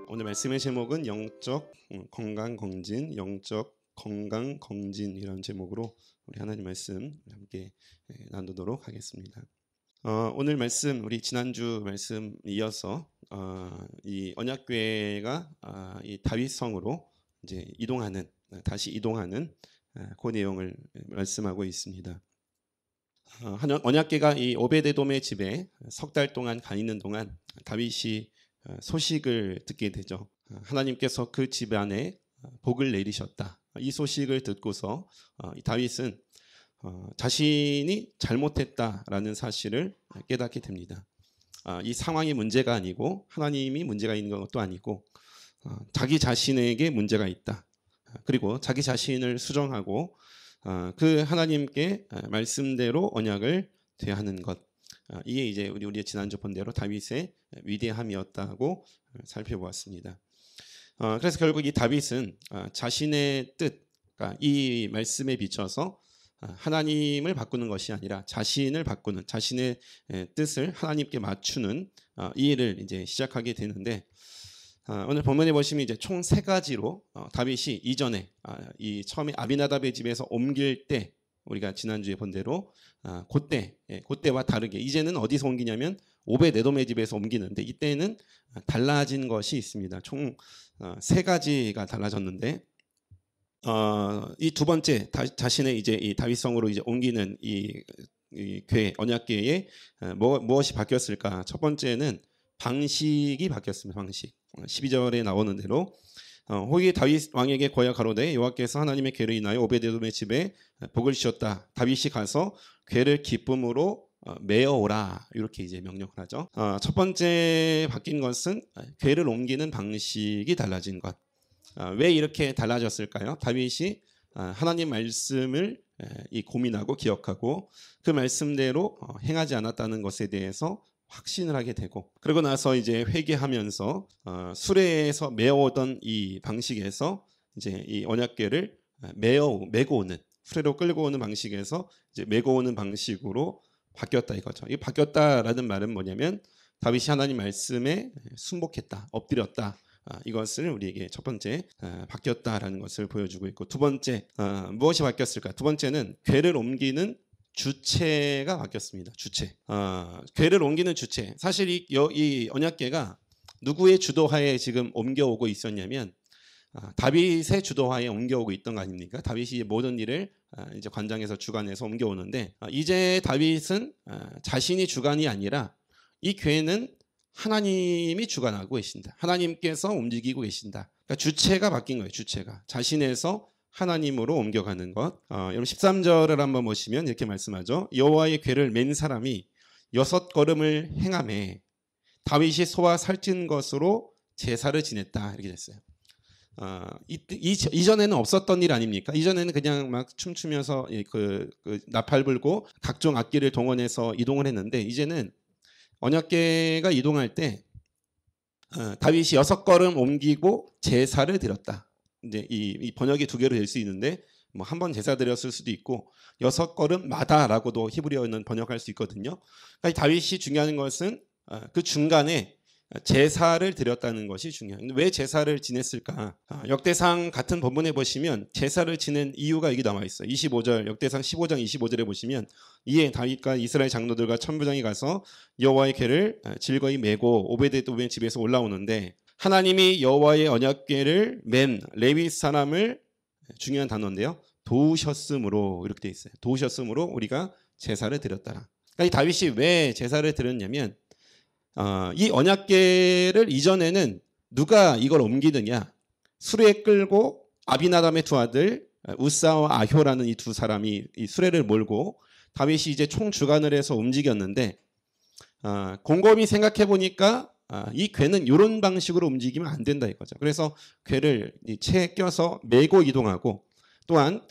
오늘 말씀의 제목은 영적 건강 검진, 영적 건강 검진이라는 제목으로 우리 하나님 말씀 함께 나누도록 하겠습니다. 오늘 말씀 우리 지난주 말씀 이어서 이 언약궤가 이 다윗성으로 이제 다시 이동하는 그 내용을 말씀하고 있습니다. 언약궤가 이 오베데돔의 집에 석 달 동안 가 있는 동안 다윗이 소식을 듣게 되죠. 하나님께서 그 집안에 복을 내리셨다. 이 소식을 듣고서 다윗은 자신이 잘못했다라는 사실을 깨닫게 됩니다. 이 상황이 문제가 아니고 하나님이 문제가 있는 것도 아니고 자기 자신에게 문제가 있다. 그리고 자기 자신을 수정하고 그 하나님께 말씀대로 언약을 대하는 것. 이게 이제 우리 지난주 본 대로 다윗의 위대함이었다고 살펴보았습니다. 그래서 결국 이 다윗은 자신의 뜻, 그러니까 이 말씀에 비춰서 하나님을 바꾸는 것이 아니라 자신을 바꾸는, 자신의 뜻을 하나님께 맞추는 이 일을 이제 시작하게 되는데, 오늘 본문에 보시면 이제 총 세 가지로 다윗이 이전에 이 처음에 아비나답의 집에서 옮길 때, 우리가 지난주에 본 대로 그때와 다르게 이제는 어디서 옮기냐면 오베데돔의 집에서 옮기는데, 이때는 달라진 것이 있습니다. 총 세 가지가 달라졌는데, 이 두 번째 자신의 이제 이 다윗성으로 이제 옮기는 이 언약궤에 무엇이 바뀌었을까? 첫 번째는 방식이 바뀌었습니다. 방식. 12절에 나오는 대로 호기 다윗 왕에게 고하 가로되 여호와께서 하나님의 궤를 인하여 오베데돔의 집에 복을 주셨다. 다윗이 가서 궤를 기쁨으로 메어오라, 이렇게 이제 명령을 하죠. 첫 번째 바뀐 것은 궤를 옮기는 방식이 달라진 것. 왜 이렇게 달라졌을까요? 다윗이 하나님 말씀을 고민하고 기억하고 그 말씀대로 행하지 않았다는 것에 대해서 확신을 하게 되고, 그러고 나서 이제 회개하면서 수레에서 메어오던 이 방식에서 이제 이 언약궤를 메고 오는, 수레로 끌고 오는 방식에서 이제 메고 오는 방식으로 바뀌었다 이거죠. 이 바뀌었다라는 말은 뭐냐면 다윗이 하나님 말씀에 순복했다, 엎드렸다. 이것을 우리에게 첫 번째 바뀌었다라는 것을 보여주고 있고, 두 번째 무엇이 바뀌었을까? 두 번째는 궤를 옮기는 주체가 바뀌었습니다. 주체. 궤를 옮기는 주체. 사실 이 언약궤가 누구의 주도하에 지금 옮겨오고 있었냐면 다윗의 주도하에 옮겨오고 있던 거 아닙니까? 다윗이 모든 일을 이제 관장에서 주관해서 옮겨오는데, 이제 다윗은 자신이 주관이 아니라 이 궤는 하나님이 주관하고 계신다. 하나님께서 움직이고 계신다. 그러니까 주체가 바뀐 거예요. 주체가 자신에서 하나님으로 옮겨가는 것. 여러분 13절을 한번 보시면 이렇게 말씀하죠. 여호와의 궤를 맨 사람이 6걸음을 행하매 다윗이 소와 살찐 것으로 제사를 지냈다, 이렇게 됐어요. 이전에는 없었던 일 아닙니까? 이전에는 그냥 막 춤추면서 그 나팔 불고 각종 악기를 동원해서 이동을 했는데, 이제는 언약궤가 이동할 때 다윗이 6걸음 옮기고 제사를 드렸다. 이제 이 번역이 두 개로 될 수 있는데, 뭐 한 번 제사 드렸을 수도 있고 6걸음마다라고도 히브리어는 번역할 수 있거든요. 그러니까 다윗이 중요한 것은 그 중간에 제사를 드렸다는 것이 중요해요. 왜 제사를 지냈을까? 역대상 같은 본문에 보시면 제사를 지낸 이유가 여기 나와 있어요. 25절, 역대상 15장 25절에 보시면 이에 다윗과 이스라엘 장로들과 천부장이 가서 여호와의 궤를 즐거이 메고 오베데돔의 집에서 올라오는데, 하나님이 여호와의 언약궤를 맨 레위 사람을, 중요한 단어인데요, 도우셨으므로, 이렇게 돼 있어요. 도우셨으므로 우리가 제사를 드렸다. 그러니까 이 다윗이 왜 제사를 드렸냐면, 이 언약궤를 이전에는 누가 이걸 옮기느냐, 수레에 끌고 아비나답의 두 아들 우사와 아효라는 이 두 사람이 이 수레를 몰고 다윗이 이제 총주관을 해서 움직였는데, 곰곰이 생각해 보니까 이 궤는 이런 방식으로 움직이면 안 된다 이거죠. 그래서 궤를 채에 껴서 메고 이동하고, 또한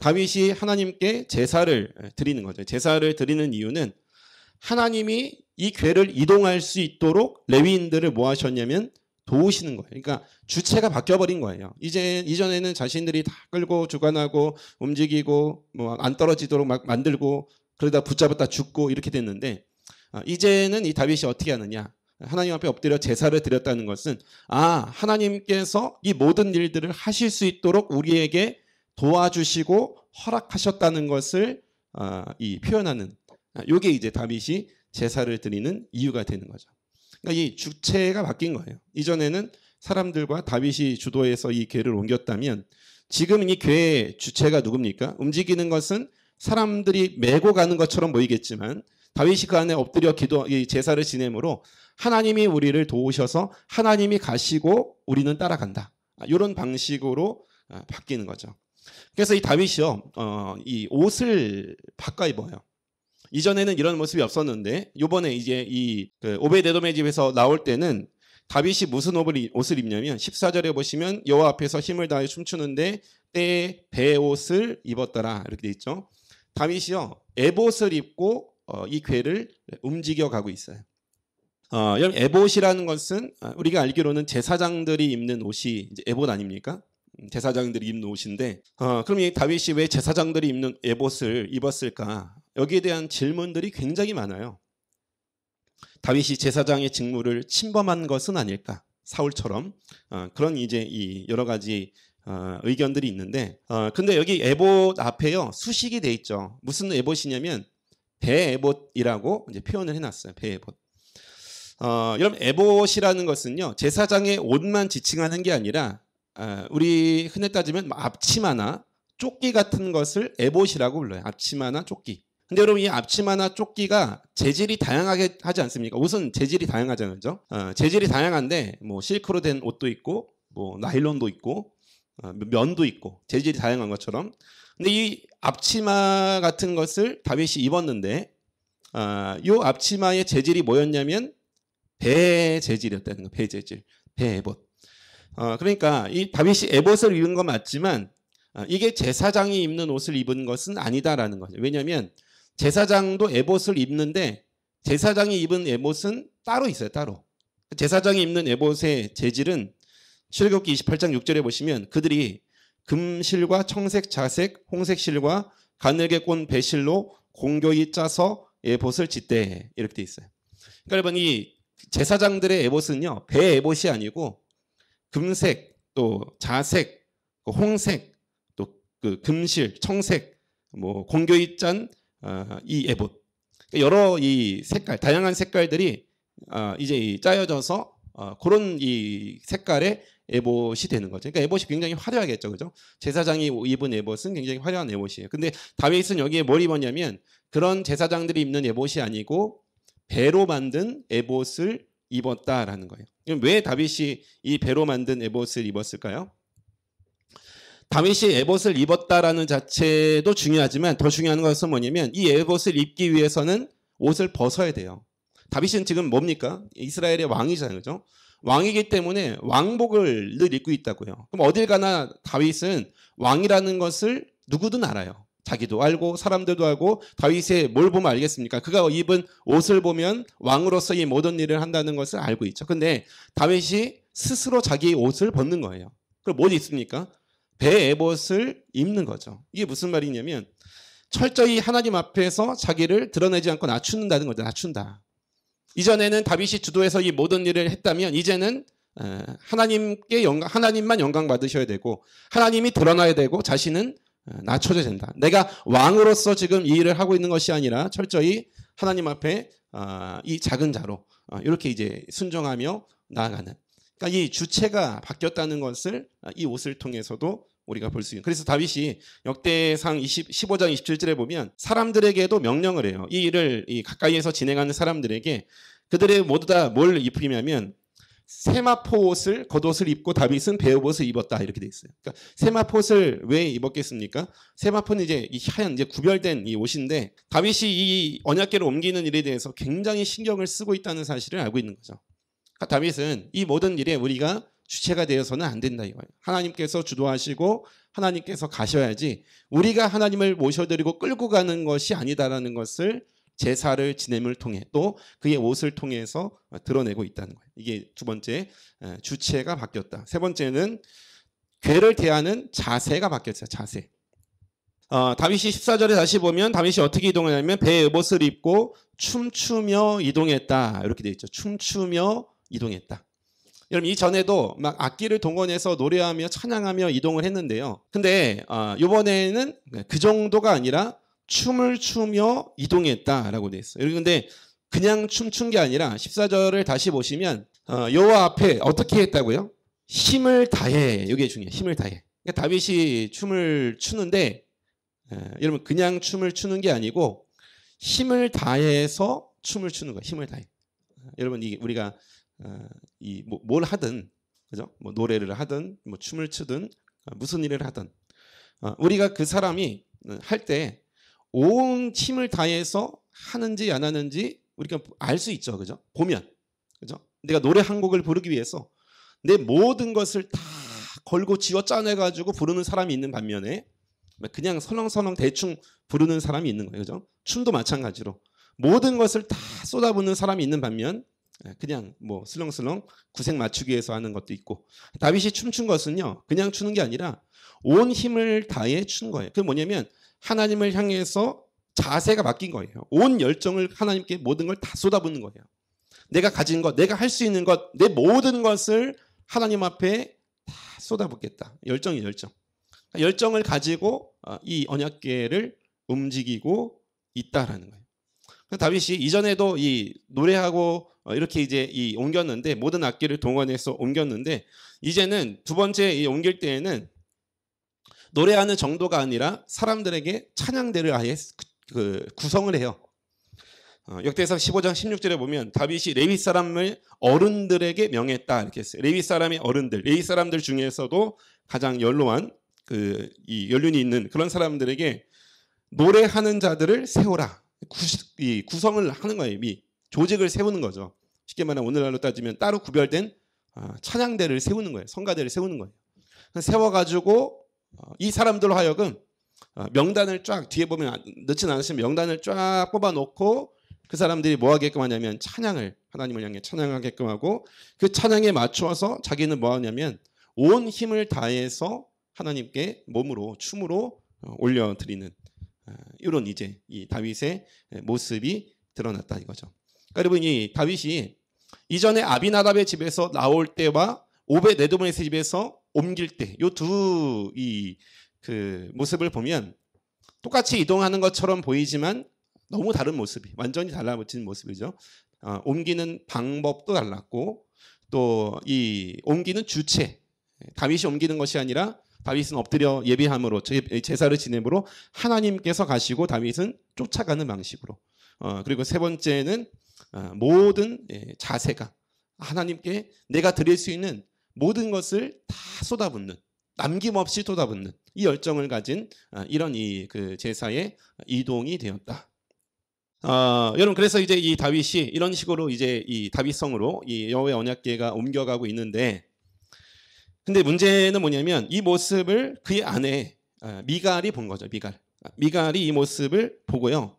다윗이 하나님께 제사를 드리는 거죠. 제사를 드리는 이유는 하나님이 이 궤를 이동할 수 있도록 레위인들을 뭐 하셨냐면 도우시는 거예요. 그러니까 주체가 바뀌어버린 거예요. 이전에는 자신들이 다 끌고 주관하고 움직이고 뭐 안 떨어지도록 막 만들고 그러다 붙잡았다 죽고 이렇게 됐는데, 이제는 이 다윗이 어떻게 하느냐? 하나님 앞에 엎드려 제사를 드렸다는 것은 하나님께서 이 모든 일들을 하실 수 있도록 우리에게 도와주시고 허락하셨다는 것을 이 표현하는 이게 이제 다윗이 제사를 드리는 이유가 되는 거죠. 그러니까 이 주체가 바뀐 거예요. 이전에는 사람들과 다윗이 주도해서 이 궤를 옮겼다면 지금은 이 궤의 주체가 누굽니까? 움직이는 것은 사람들이 메고 가는 것처럼 보이겠지만 다윗이 그 안에 엎드려 이 제사를 지내므로 하나님이 우리를 도우셔서 하나님이 가시고 우리는 따라간다. 이런 방식으로 바뀌는 거죠. 그래서 이 다윗이요, 이 옷을 바꿔 입어요. 이전에는 이런 모습이 없었는데 요번에 이제 이 오베데돔의 집에서 나올 때는 다윗이 무슨 옷을 입냐면 14절에 보시면 여호와 앞에서 힘을 다해 춤추는데 때에 베옷을 입었더라 이렇게 돼 있죠. 다윗이요 에봇을 입고 이 궤를 움직여 가고 있어요. 여러분 에봇이라는 것은 우리가 알기로는 제사장들이 입는 옷이 이제 에봇 아닙니까? 제사장들이 입는 옷인데 그럼 이 다윗이 왜 제사장들이 입는 에봇을 입었을까? 여기에 대한 질문들이 굉장히 많아요. 다윗이 제사장의 직무를 침범한 것은 아닐까? 사울처럼 그런 이제 이 여러 가지 의견들이 있는데 근데 여기 에봇 앞에요 수식이 돼 있죠. 무슨 에봇이냐면 배에봇이라고 이제 표현을 해놨어요. 배에봇. 여러분 에봇이라는 것은요 제사장의 옷만 지칭하는 게 아니라 우리 흔히 따지면 앞치마나 조끼 같은 것을 에봇이라고 불러요. 앞치마나 조끼. 근데 여러분 이 앞치마나 조끼가 재질이 다양하게 하지 않습니까? 옷은 재질이 다양하잖아요. 그죠? 재질이 다양한데 뭐 실크로 된 옷도 있고 뭐 나일론도 있고 면도 있고 재질이 다양한 것처럼. 근데 이 앞치마 같은 것을 다윗이 입었는데 이 앞치마의 재질이 뭐였냐면 배 재질이었다는 거예요. 배 재질. 배 에봇. 그러니까 이 다윗이 에봇을 입은 건 맞지만 이게 제사장이 입는 옷을 입은 것은 아니다라는 거죠. 왜냐하면 제사장도 에봇을 입는데 제사장이 입은 에봇은 따로 있어요. 따로. 제사장이 입는 에봇의 재질은 출애굽기 28장 6절에 보시면 그들이 금실과 청색, 자색, 홍색 실과 가늘게 꼰 배실로 공교히 짜서 에봇을 짓대 이렇게 돼 있어요. 그러니까 여러분 이 제사장들의 에봇은요 배 에봇이 아니고 금색, 또 자색, 홍색, 또 그 금실, 청색, 뭐 공교히 짠 이 에봇 여러 이 색깔 다양한 색깔들이 이제 짜여져서 그런 이 색깔의 에봇이 되는 거죠. 그러니까 에봇이 굉장히 화려하겠죠, 그죠? 제사장이 입은 에봇은 굉장히 화려한 에봇이에요. 근데 다윗은 여기에 뭘 입었냐면 그런 제사장들이 입는 에봇이 아니고 배로 만든 에봇을 입었다라는 거예요. 그럼 왜 다윗이 이 배로 만든 에봇을 입었을까요? 다윗이 에봇을 입었다라는 자체도 중요하지만 더 중요한 것은 뭐냐면 이 에봇을 입기 위해서는 옷을 벗어야 돼요. 다윗은 지금 뭡니까? 이스라엘의 왕이잖아요, 그죠? 왕이기 때문에 왕복을 늘 입고 있다고요. 그럼 어딜 가나 다윗은 왕이라는 것을 누구든 알아요. 자기도 알고 사람들도 알고 다윗의 뭘 보면 알겠습니까? 그가 입은 옷을 보면 왕으로서 이 모든 일을 한다는 것을 알고 있죠. 근데 다윗이 스스로 자기 옷을 벗는 거예요. 그럼 뭘 입습니까? 배 에봇을 입는 거죠. 이게 무슨 말이냐면 철저히 하나님 앞에서 자기를 드러내지 않고 낮춘다는 거죠. 낮춘다. 이전에는 다윗이 주도해서 이 모든 일을 했다면 이제는 하나님만 영광 받으셔야 되고 하나님이 드러나야 되고 자신은 낮춰져야 된다. 내가 왕으로서 지금 이 일을 하고 있는 것이 아니라 철저히 하나님 앞에 이 작은 자로 이렇게 이제 순종하며 나아가는. 그러니까 이 주체가 바뀌었다는 것을 이 옷을 통해서도 우리가 볼 수 있는. 그래서 다윗이 역대상 15장 27절에 보면 사람들에게도 명령을 해요. 이 일을 가까이에서 진행하는 사람들에게 그들의 모두 다 뭘 입히냐면 세마포 옷을 겉옷을 입고 다윗은 베옷을 입었다 이렇게 돼 있어요. 그러니까 세마포를 왜 입었겠습니까? 세마포는 이제 이 하얀 이제 구별된 이 옷인데 다윗이 이 언약궤를 옮기는 일에 대해서 굉장히 신경을 쓰고 있다는 사실을 알고 있는 거죠. 그러니까 다윗은 이 모든 일에 우리가 주체가 되어서는 안 된다 이거예요. 하나님께서 주도하시고 하나님께서 가셔야지 우리가 하나님을 모셔드리고 끌고 가는 것이 아니다라는 것을 제사를 지냄을 통해 또 그의 옷을 통해서 드러내고 있다는 거예요. 이게 두 번째 주체가 바뀌었다. 세 번째는 궤를 대하는 자세가 바뀌었어요. 자세. 다윗이 14절에 다시 보면 다윗이 어떻게 이동하냐면 배에 옷을 입고 춤추며 이동했다. 이렇게 되어 있죠. 춤추며 이동했다. 여러분 이전에도 막 악기를 동원해서 노래하며 찬양하며 이동을 했는데요. 근데 이번에는 그 정도가 아니라 춤을 추며 이동했다라고 되어 있어요. 근데 그냥 춤춘 게 아니라 14절을 다시 보시면 여호와 앞에 어떻게 했다고요? 힘을 다해. 이게 중요해요. 힘을 다해. 그러니까 다윗이 춤을 추는데 여러분 그냥 춤을 추는 게 아니고 힘을 다해서 춤을 추는 거예요. 힘을 다해. 여러분 이게 우리가 뭘 하든 그죠? 뭐 노래를 하든 뭐 춤을 추든 무슨 일을 하든 우리가 그 사람이 할 때 온 힘을 다해서 하는지 안 하는지 우리가 알 수 있죠. 그죠? 보면. 그죠? 내가 노래 한 곡을 부르기 위해서 내 모든 것을 다 걸고 쥐어 짜내 가지고 부르는 사람이 있는 반면에 그냥 설렁설렁 대충 부르는 사람이 있는 거예요. 그죠? 춤도 마찬가지로 모든 것을 다 쏟아붓는 사람이 있는 반면 그냥 뭐 슬렁슬렁 구색 맞추기 위해서 하는 것도 있고 다윗이 춤춘 것은요. 그냥 추는 게 아니라 온 힘을 다해 춘 거예요. 그게 뭐냐면 하나님을 향해서 자세가 바뀐 거예요. 온 열정을 하나님께 모든 걸 다 쏟아붓는 거예요. 내가 가진 것, 내가 할 수 있는 것, 내 모든 것을 하나님 앞에 다 쏟아붓겠다. 열정이 열정. 열정을 가지고 이 언약궤를 움직이고 있다라는 거예요. 다윗이 이전에도 이 노래하고 이렇게 이제 옮겼는데 모든 악기를 동원해서 옮겼는데 이제는 두 번째 옮길 때에는 노래하는 정도가 아니라 사람들에게 찬양대를 아예 구성을 해요. 역대상 15장 16절에 보면 다윗이 레위 사람을 어른들에게 명했다 이렇게 했어요. 레위 사람의 어른들, 레위 사람들 중에서도 가장 연로한 이 연륜이 있는 그런 사람들에게 노래하는 자들을 세워라. 구성을 하는 거예요. 조직을 세우는 거죠. 쉽게 말하면 오늘날로 따지면 따로 구별된 찬양대를 세우는 거예요. 성가대를 세우는 거예요. 세워가지고 이 사람들로 하여금 명단을 쫙 뒤에 보면 넣진 않으시면 명단을 쫙 뽑아놓고 그 사람들이 뭐 하게끔 하냐면 찬양을 하나님을 향해 찬양하게끔 하고 그 찬양에 맞추어서 자기는 뭐 하냐면 온 힘을 다해서 하나님께 몸으로 춤으로 올려드리는 이런 이제 이 다윗의 모습이 드러났다 이거죠. 그러니까 여러분 이 다윗이 이전에 아비나답의 집에서 나올 때와 오벳 에돔의 집에서 옮길 때 이 두 그 모습을 보면 똑같이 이동하는 것처럼 보이지만 너무 다른 모습이 완전히 달라붙은 모습이죠. 옮기는 방법도 달랐고 또 이 옮기는 주체 다윗이 옮기는 것이 아니라 다윗은 엎드려 예배함으로 제사를 지내므로 하나님께서 가시고 다윗은 쫓아가는 방식으로 그리고 세 번째는 모든 자세가 하나님께 내가 드릴 수 있는 모든 것을 다 쏟아붓는 남김없이 쏟아붓는 이 열정을 가진 이런 그 제사의 이동이 되었다. 여러분 그래서 이제 이 다윗이 이런 식으로 이제 이 다윗성으로 이 여호와의 언약궤가 옮겨가고 있는데 근데 문제는 뭐냐면 이 모습을 그의 아내 미갈이 본 거죠. 미갈이 이 모습을 보고요.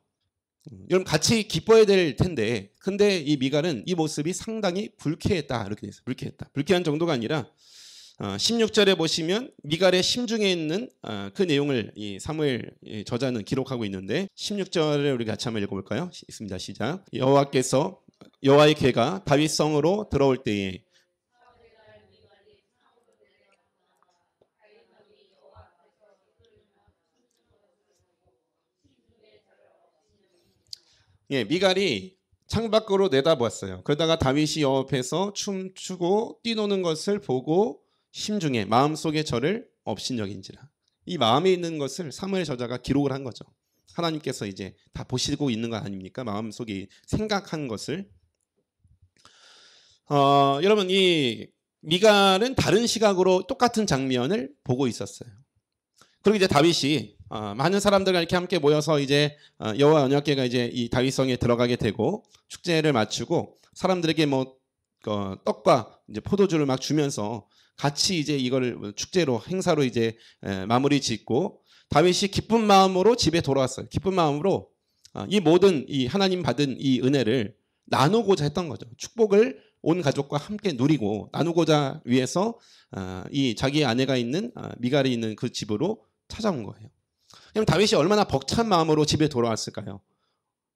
여러분 같이 기뻐해야 될 텐데 근데 이 미갈은 이 모습이 상당히 불쾌했다 이렇게 돼 있어요. 불쾌한 정도가 아니라 16절에 보시면 미갈의 심중에 있는 그 내용을 이 사무엘 저자는 기록하고 있는데 16절을 우리 같이 한번 읽어볼까요? 있습니다. 시작. 여호와의 궤가 다윗 성으로 들어올 때에 미갈이 창밖으로 내다보았어요. 그러다가 다윗이 옆에서 춤추고 뛰노는 것을 보고 심중에 마음속에 저를 업신여긴지라. 이 마음에 있는 것을 사무엘 저자가 기록을 한 거죠. 하나님께서 이제 다 보시고 있는 거 아닙니까? 마음속에 생각한 것을. 여러분 이 미갈은 다른 시각으로 똑같은 장면을 보고 있었어요. 그리고 이제 다윗이 많은 사람들과 이렇게 함께 모여서 이제 여호와 언약궤가 이제 이 다윗성에 들어가게 되고 축제를 마치고 사람들에게 뭐 떡과 이제 포도주를 막 주면서 같이 이제 이걸 축제로 행사로 이제 마무리 짓고 다윗이 기쁜 마음으로 집에 돌아왔어요. 기쁜 마음으로 이 모든 이 하나님 받은 이 은혜를 나누고자 했던 거죠. 축복을 온 가족과 함께 누리고 나누고자 위해서 이 자기 아내가 있는 미갈이 있는 그 집으로 찾아온 거예요. 그럼 다윗이 얼마나 벅찬 마음으로 집에 돌아왔을까요?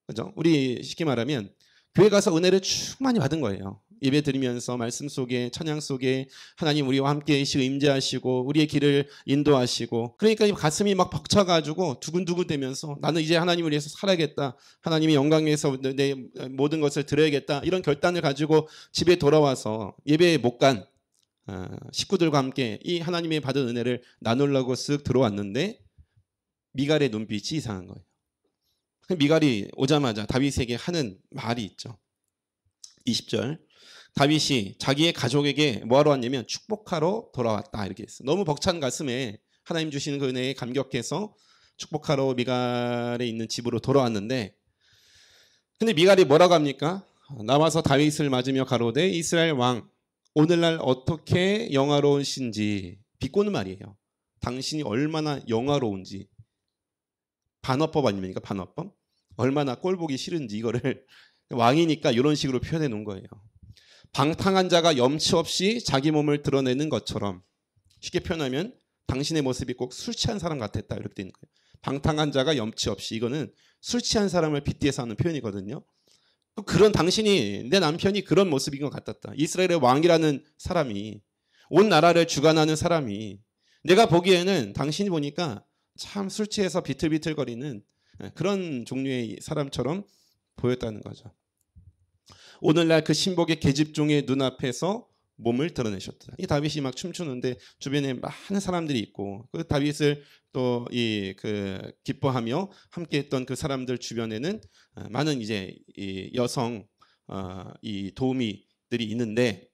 그죠? 우리 쉽게 말하면 교회 가서 은혜를 충만히 받은 거예요. 예배 드리면서 말씀 속에, 찬양 속에 하나님 우리와 함께 계시고 임재하시고 우리의 길을 인도하시고, 그러니까 가슴이 막 벅차가지고 두근두근 되면서 나는 이제 하나님을 위해서 살아야겠다, 하나님의 영광 위해서 내 모든 것을 드려야겠다, 이런 결단을 가지고 집에 돌아와서 예배에 못 간 식구들과 함께 이 하나님의 받은 은혜를 나누려고 쓱 들어왔는데 미갈의 눈빛이 이상한 거예요. 미갈이 오자마자 다윗에게 하는 말이 있죠. 20절, 다윗이 자기의 가족에게 뭐하러 왔냐면 축복하러 돌아왔다, 이렇게 했어요. 너무 벅찬 가슴에 하나님 주시는 그 은혜에 감격해서 축복하러 미갈에 있는 집으로 돌아왔는데, 근데 미갈이 뭐라고 합니까? 나와서 다윗을 맞으며 가로되 이스라엘 왕 오늘날 어떻게 영화로우신지, 비꼬는 말이에요. 당신이 얼마나 영화로운지, 반어법 아닙니까? 반어법? 얼마나 꼴보기 싫은지, 이거를 왕이니까 이런 식으로 표현해 놓은 거예요. 방탕한 자가 염치 없이 자기 몸을 드러내는 것처럼, 쉽게 표현하면 당신의 모습이 꼭 술 취한 사람 같았다, 이렇게 되는 거예요. 방탕한 자가 염치 없이, 이거는 술 취한 사람을 빗대서 하는 표현이거든요. 또 그런 당신이, 내 남편이 그런 모습인 것 같았다. 이스라엘의 왕이라는 사람이, 온 나라를 주관하는 사람이, 내가 보기에는 당신이 보니까 참 술 취해서 비틀비틀거리는 그런 종류의 사람처럼 보였다는 거죠. 오늘날 그 신복의 계집종의 눈앞에서 몸을 드러내셨다. 이 다윗이 막 춤추는데 주변에 많은 사람들이 있고, 그 다윗을 또 기뻐하며 함께했던 그 사람들 주변에는 많은 이제 이 여성 이 도우미들이 있는데,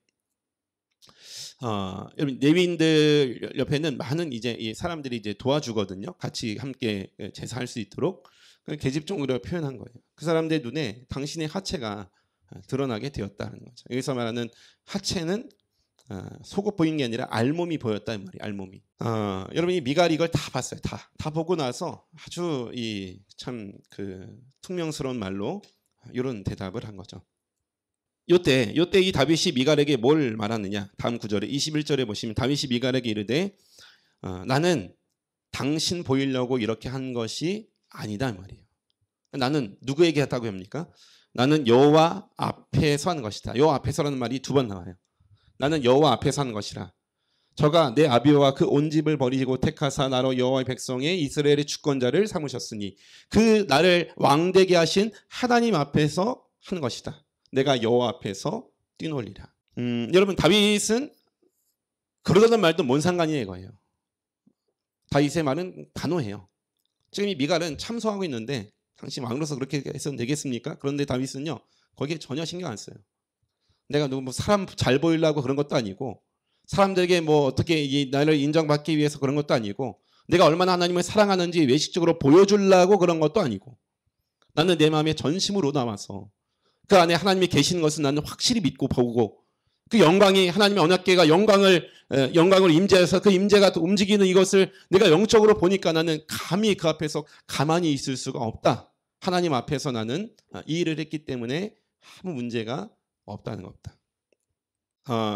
여러분 레위인들 옆에는 많은 이제 이 사람들이 이제 도와주거든요. 같이 함께 제사할 수 있도록. 계집종으로 표현한 거예요. 그 사람들 눈에 당신의 하체가 드러나게 되었다는 거죠. 여기서 말하는 하체는 속옷 보인 게 아니라 알몸이 보였다, 이 말이에요. 알몸이. 여러분이 미갈이 이걸 다 봤어요. 다 보고 나서 아주 이 참 그 퉁명스러운 말로 이런 대답을 한 거죠. 요때 이 다윗이 미갈에게 뭘 말하느냐? 다음 구절에 21절에 보시면 다윗이 미갈에게 이르되 나는 당신 보이려고 이렇게 한 것이 아니다, 이 말이에요. 나는 누구에게 했다고 합니까? 나는 여호와 앞에서 하는 것이다. 여호와 앞에서라는 말이 2번 나와요. 나는 여호와 앞에서 하는 것이라. 저가 내 아비와 그 온 집을 버리고 택하사 나로 여호와의 백성의 이스라엘의 주권자를 삼으셨으니 그 나를 왕되게 하신 하나님 앞에서 하는 것이다. 내가 여호와 앞에서 뛰놀리라. 여러분 다윗은 그러다는 말도 뭔 상관이에요, 이거예요. 다윗의 말은 단호해요. 지금 이 미갈은 참소하고 있는데 당신 왕으로서 그렇게 해서는 되겠습니까? 그런데 다윗은요 거기에 전혀 신경 안 써요. 내가 누구 뭐 사람 잘 보이려고 그런 것도 아니고, 사람들에게 뭐 어떻게 나를 인정받기 위해서 그런 것도 아니고, 내가 얼마나 하나님을 사랑하는지 외식적으로 보여주려고 그런 것도 아니고, 나는 내 마음에 전심으로 나와서 그 안에 하나님이 계시는 것은 나는 확실히 믿고 보고, 그 영광이 하나님의 언약궤가 영광을 임재해서 그 임재가 움직이는 이것을 내가 영적으로 보니까 나는 감히 그 앞에서 가만히 있을 수가 없다. 하나님 앞에서 나는 이 일을 했기 때문에 아무 문제가 없다는 겁니다.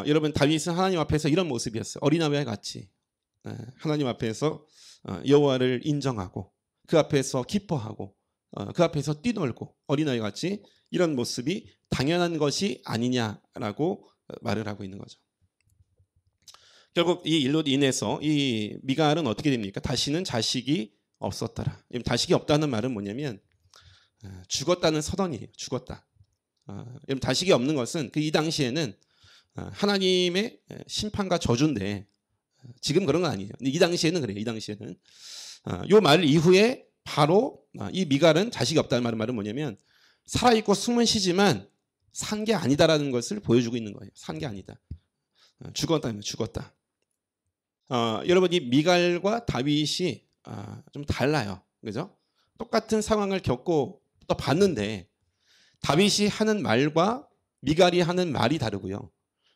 여러분 다윗은 하나님 앞에서 이런 모습이었어요. 어린아이와 같이 하나님 앞에서 여호와를 인정하고 그 앞에서 기뻐하고 그 앞에서 뛰놀고 어린아이 같이 이런 모습이 당연한 것이 아니냐라고 말을 하고 있는 거죠. 결국 이 일로 인해서 이 미갈은 어떻게 됩니까? 다시는 자식이 없었더라. 자식이 없다는 말은 뭐냐면 죽었다는 선언이에요. 죽었다. 자식이 없는 것은 이 당시에는 하나님의 심판과 저주인데, 지금 그런 건 아니에요. 이 당시에는 그래요. 이 당시에는 이 말 이후에 바로 이 미갈은 자식이 없다는 말은 뭐냐면 살아있고 숨은 쉬지만 산 게 아니다라는 것을 보여주고 있는 거예요. 산 게 아니다. 죽었다면 죽었다. 여러분 이 미갈과 다윗이 좀 달라요. 그죠? 똑같은 상황을 겪고 또 봤는데 다윗이 하는 말과 미갈이 하는 말이 다르고요.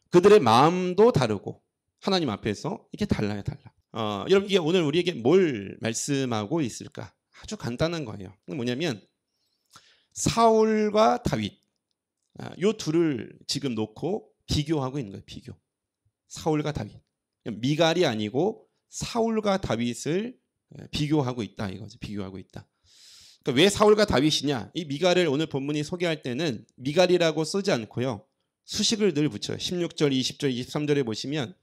그들의 마음도 다르고 하나님 앞에서 이게 달라요. 달라. 여러분 이게 오늘 우리에게 뭘 말씀하고 있을까? 아주 간단한 거예요. 뭐냐면 사울과 다윗 요 둘을 지금 놓고 비교하고 있는 거예요. 비교. 사울과 다윗. 미갈이 아니고 사울과 다윗을 비교하고 있다 이거죠. 비교하고 있다. 그러니까 왜 사울과 다윗이냐? 이 미갈을 오늘 본문이 소개할 때는 미갈이라고 쓰지 않고요. 수식을 늘 붙여요. 16절, 20절, 23절에 보시면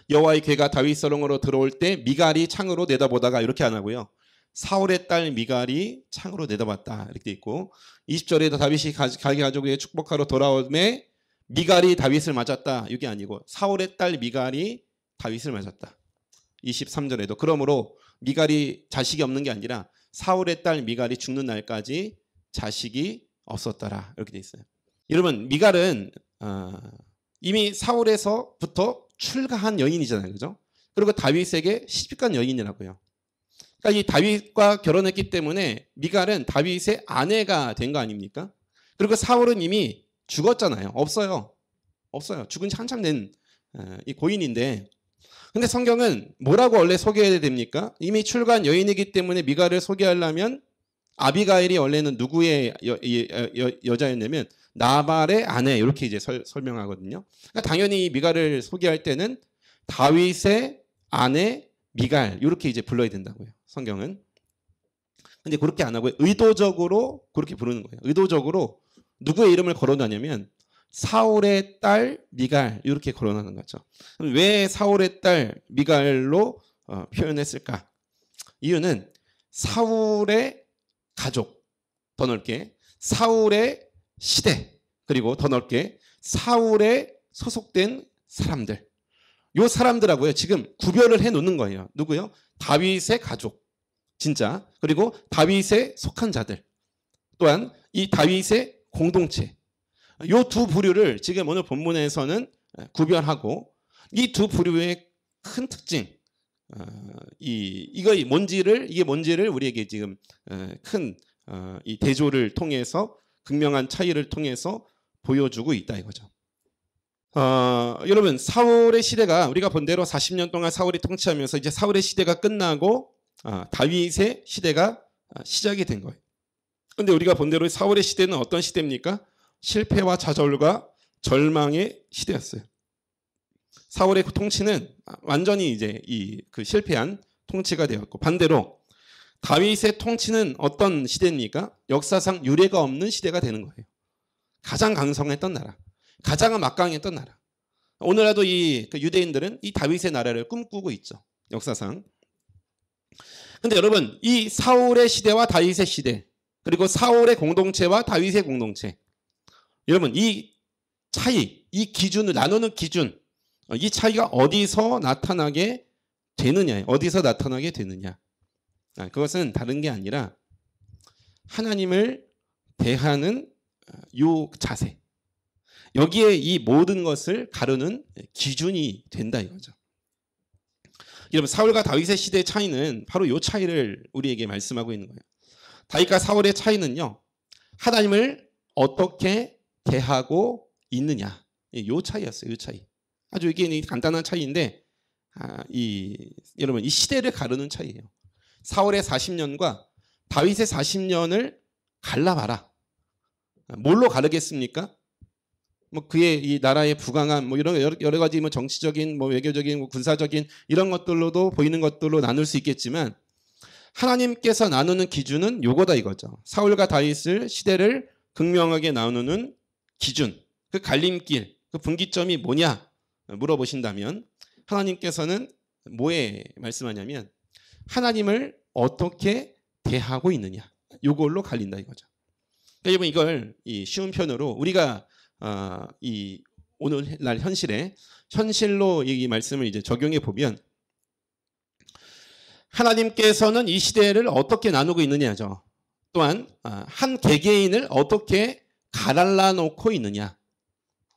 여호와의 괴가 다윗 서롱으로 들어올 때 미갈이 창으로 내다보다가 이렇게 안 하고요. 사울의 딸 미갈이 창으로 내다봤다 이렇게 돼 있고 20절에도 다윗이 자기 가족에게 축복하러 돌아오매 미갈이 다윗을 맞았다. 이게 아니고 사울의 딸 미갈이 다윗을 맞았다. 23절에도 그러므로 미갈이 자식이 없는 게 아니라 사울의 딸 미갈이 죽는 날까지 자식이 없었더라. 이렇게 돼 있어요. 여러분 미갈은 이미 사울에서부터 출가한 여인이잖아요. 그죠? 그리고 다윗에게 시집간 여인이라고요. 그러니까 이 다윗과 결혼했기 때문에 미갈은 다윗의 아내가 된 거 아닙니까? 그리고 사울은 이미 죽었잖아요. 없어요. 죽은 지 한참 된 이 고인인데 근데 성경은 뭐라고 원래 소개해야 됩니까? 이미 출가한 여인이기 때문에 미갈을 소개하려면 아비가일이 원래는 누구의 여자였냐면 나발의 아내 이렇게 이제 설명하거든요. 그러니까 당연히 미갈을 소개할 때는 다윗의 아내 미갈 이렇게 이제 불러야 된다고요. 성경은. 근데 그렇게 안 하고 의도적으로 그렇게 부르는 거예요. 의도적으로 누구의 이름을 거론하냐면 사울의 딸 미갈 이렇게 거론하는 거죠. 왜 사울의 딸 미갈로 표현했을까? 이유는 사울의 가족, 더 넓게 사울의 시대, 그리고 더 넓게 사울에 소속된 사람들. 요 사람들하고요 지금 구별을 해놓는 거예요. 누구요? 다윗의 가족, 진짜. 그리고 다윗에 속한 자들. 또한 이 다윗의 공동체. 요 두 부류를 지금 오늘 본문에서는 구별하고 이 두 부류의 큰 특징, 이게 뭔지를 우리에게 지금 큰 이 대조를 통해서 극명한 차이를 통해서 보여주고 있다 이거죠. 여러분 사울의 시대가 우리가 본 대로 40년 동안 사울이 통치하면서 이제 사울의 시대가 끝나고 다윗의 시대가 시작이 된 거예요. 그런데 우리가 본 대로 사울의 시대는 어떤 시대입니까? 실패와 좌절과 절망의 시대였어요. 사울의 통치는 완전히 이제 그 실패한 통치가 되었고 반대로 다윗의 통치는 어떤 시대입니까? 역사상 유례가 없는 시대가 되는 거예요. 가장 강성했던 나라, 가장 막강했던 나라. 오늘날도 그 유대인들은 이 다윗의 나라를 꿈꾸고 있죠. 역사상. 근데 여러분 이 사울의 시대와 다윗의 시대 그리고 사울의 공동체와 다윗의 공동체 여러분 이 차이, 이 기준을 나누는 기준 이 차이가 어디서 나타나게 되느냐 어디서 나타나게 되느냐 그것은 다른 게 아니라 하나님을 대하는 요 자세 여기에 이 모든 것을 가르는 기준이 된다 이거죠. 여러분 사울과 다윗의 시대의 차이는 바로 요 차이를 우리에게 말씀하고 있는 거예요. 다윗과 사울의 차이는요 하나님을 어떻게 대하고 있느냐 요 차이였어요. 요 차이 아주 이게 간단한 차이인데 여러분 이 시대를 가르는 차이예요. 사울의 40년과 다윗의 40년을 갈라봐라. 뭘로 가르겠습니까? 뭐 그의 이 나라의 부강함 뭐 이런 여러 가지 뭐 정치적인 뭐 외교적인 뭐 군사적인 이런 것들로도 보이는 것들로 나눌 수 있겠지만 하나님께서 나누는 기준은 요거다 이거죠. 사울과 다윗을 시대를 극명하게 나누는 기준, 그 갈림길, 그 분기점이 뭐냐 물어보신다면 하나님께서는 뭐에 말씀하냐면 하나님을 어떻게 대하고 있느냐 요걸로 갈린다 이거죠. 여러분 이걸 이 쉬운 편으로 우리가 이 오늘날 현실로 이 말씀을 이제 적용해 보면 하나님께서는 이 시대를 어떻게 나누고 있느냐죠. 또한 한 개개인을 어떻게 갈라 놓고 있느냐.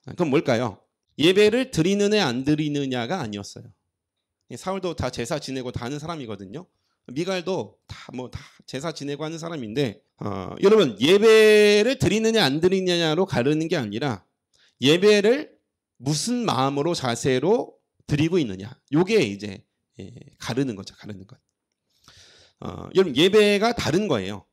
그건 뭘까요? 예배를 드리느냐 안 드리느냐가 아니었어요. 사울도 다 제사 지내고 다 하는 사람이거든요. 미갈도 다 제사 지내고 하는 사람인데 여러분 예배를 드리느냐 안 드리느냐로 가르는 게 아니라 예배를 무슨 마음으로 자세로 드리고 있느냐. 요게 이제 가르는 거죠. 가르는 것. 여러분 예배가 다른 거예요.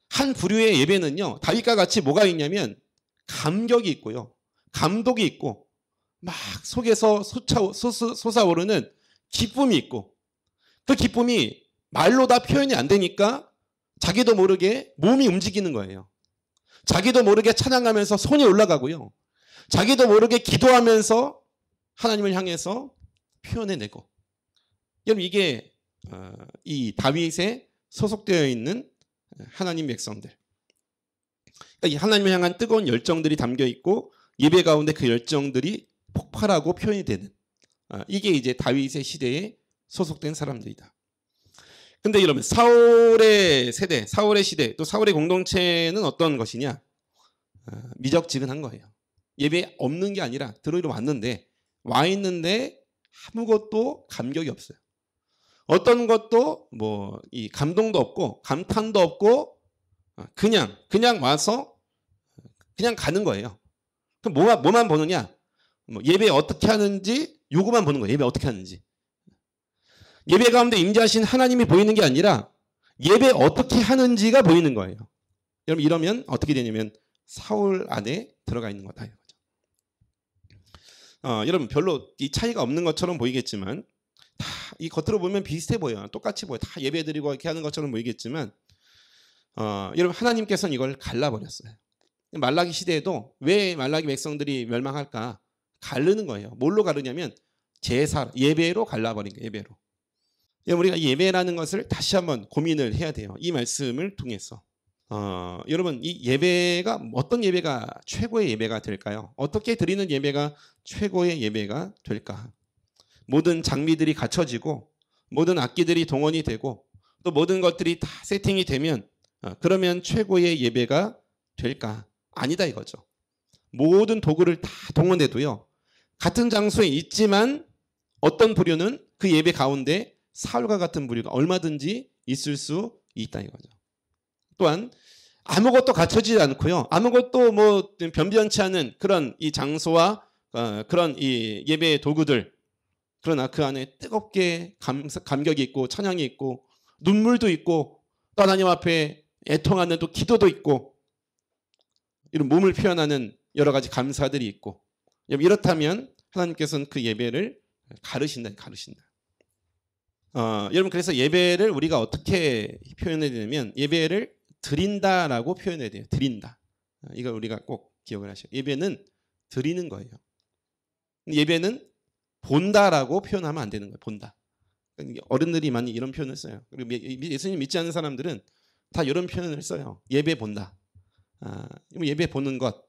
한 부류의 예배는요. 다윗과 같이 뭐가 있냐면 감격이 있고요. 감독이 있고 막 속에서 솟아오르는 기쁨이 있고 그 기쁨이 말로 다 표현이 안 되니까 자기도 모르게 몸이 움직이는 거예요. 자기도 모르게 찬양하면서 손이 올라가고요. 자기도 모르게 기도하면서 하나님을 향해서 표현해내고. 여러분 이게 이 다윗에 소속되어 있는 하나님 백성들. 그러니까 이 하나님을 향한 뜨거운 열정들이 담겨 있고 예배 가운데 그 열정들이 폭발하고 표현이 되는 이게 이제 다윗의 시대에 소속된 사람들이다. 근데 여러분 사울의 세대, 사울의 시대, 또 사울의 공동체는 어떤 것이냐? 미적지근한 거예요. 예배 없는 게 아니라 들어오러 왔는데 와 있는데 아무것도 감격이 없어요. 어떤 것도 뭐 이 감동도 없고 감탄도 없고 그냥 와서 그냥 가는 거예요. 그럼 뭐만 보느냐? 뭐 예배 어떻게 하는지 요거만 보는 거예요. 예배 어떻게 하는지. 예배 가운데 임재하신 하나님이 보이는 게 아니라 예배 어떻게 하는지가 보이는 거예요. 여러분 이러면 어떻게 되냐면 사울 안에 들어가 있는 거다. 여러분 별로 이 차이가 없는 것처럼 보이겠지만 다 이 겉으로 보면 비슷해 보여요. 똑같이 보여요. 다 예배드리고 이렇게 하는 것처럼 보이겠지만 여러분 하나님께서는 이걸 갈라버렸어요. 말라기 시대에도 왜 말라기 백성들이 멸망할까? 가르는 거예요. 뭘로 가르냐면 제사, 예배로 갈라버린 거예요. 예배로. 우리가 예배라는 것을 다시 한번 고민을 해야 돼요. 이 말씀을 통해서. 여러분 이 예배가 어떤 예배가 최고의 예배가 될까요? 어떻게 드리는 예배가 최고의 예배가 될까? 모든 장비들이 갖춰지고 모든 악기들이 동원이 되고 또 모든 것들이 다 세팅이 되면 그러면 최고의 예배가 될까? 아니다 이거죠. 모든 도구를 다 동원해도요. 같은 장소에 있지만 어떤 부류는 그 예배 가운데 사울과 같은 부류가 얼마든지 있을 수 있다 이거죠. 또한 아무것도 갖춰지지 않고요. 아무것도 뭐 변변치 않은 그런 이 장소와 그런 이 예배의 도구들 그러나 그 안에 뜨겁게 감격이 있고 찬양이 있고 눈물도 있고 또 하나님 앞에 애통하는 또 기도도 있고 이런 몸을 표현하는 여러 가지 감사들이 있고 이렇다면 하나님께서는 그 예배를 가르신다. 여러분 그래서 예배를 우리가 어떻게 표현해야 되냐면 예배를 드린다라고 표현해야 돼요. 드린다. 이걸 우리가 꼭 기억을 하셔요. 예배는 드리는 거예요. 예배는 본다라고 표현하면 안 되는 거예요. 본다. 어른들이 많이 이런 표현을 써요. 그리고 예수님 믿지 않는 사람들은 다 이런 표현을 써요. 예배 본다. 예배 보는 것.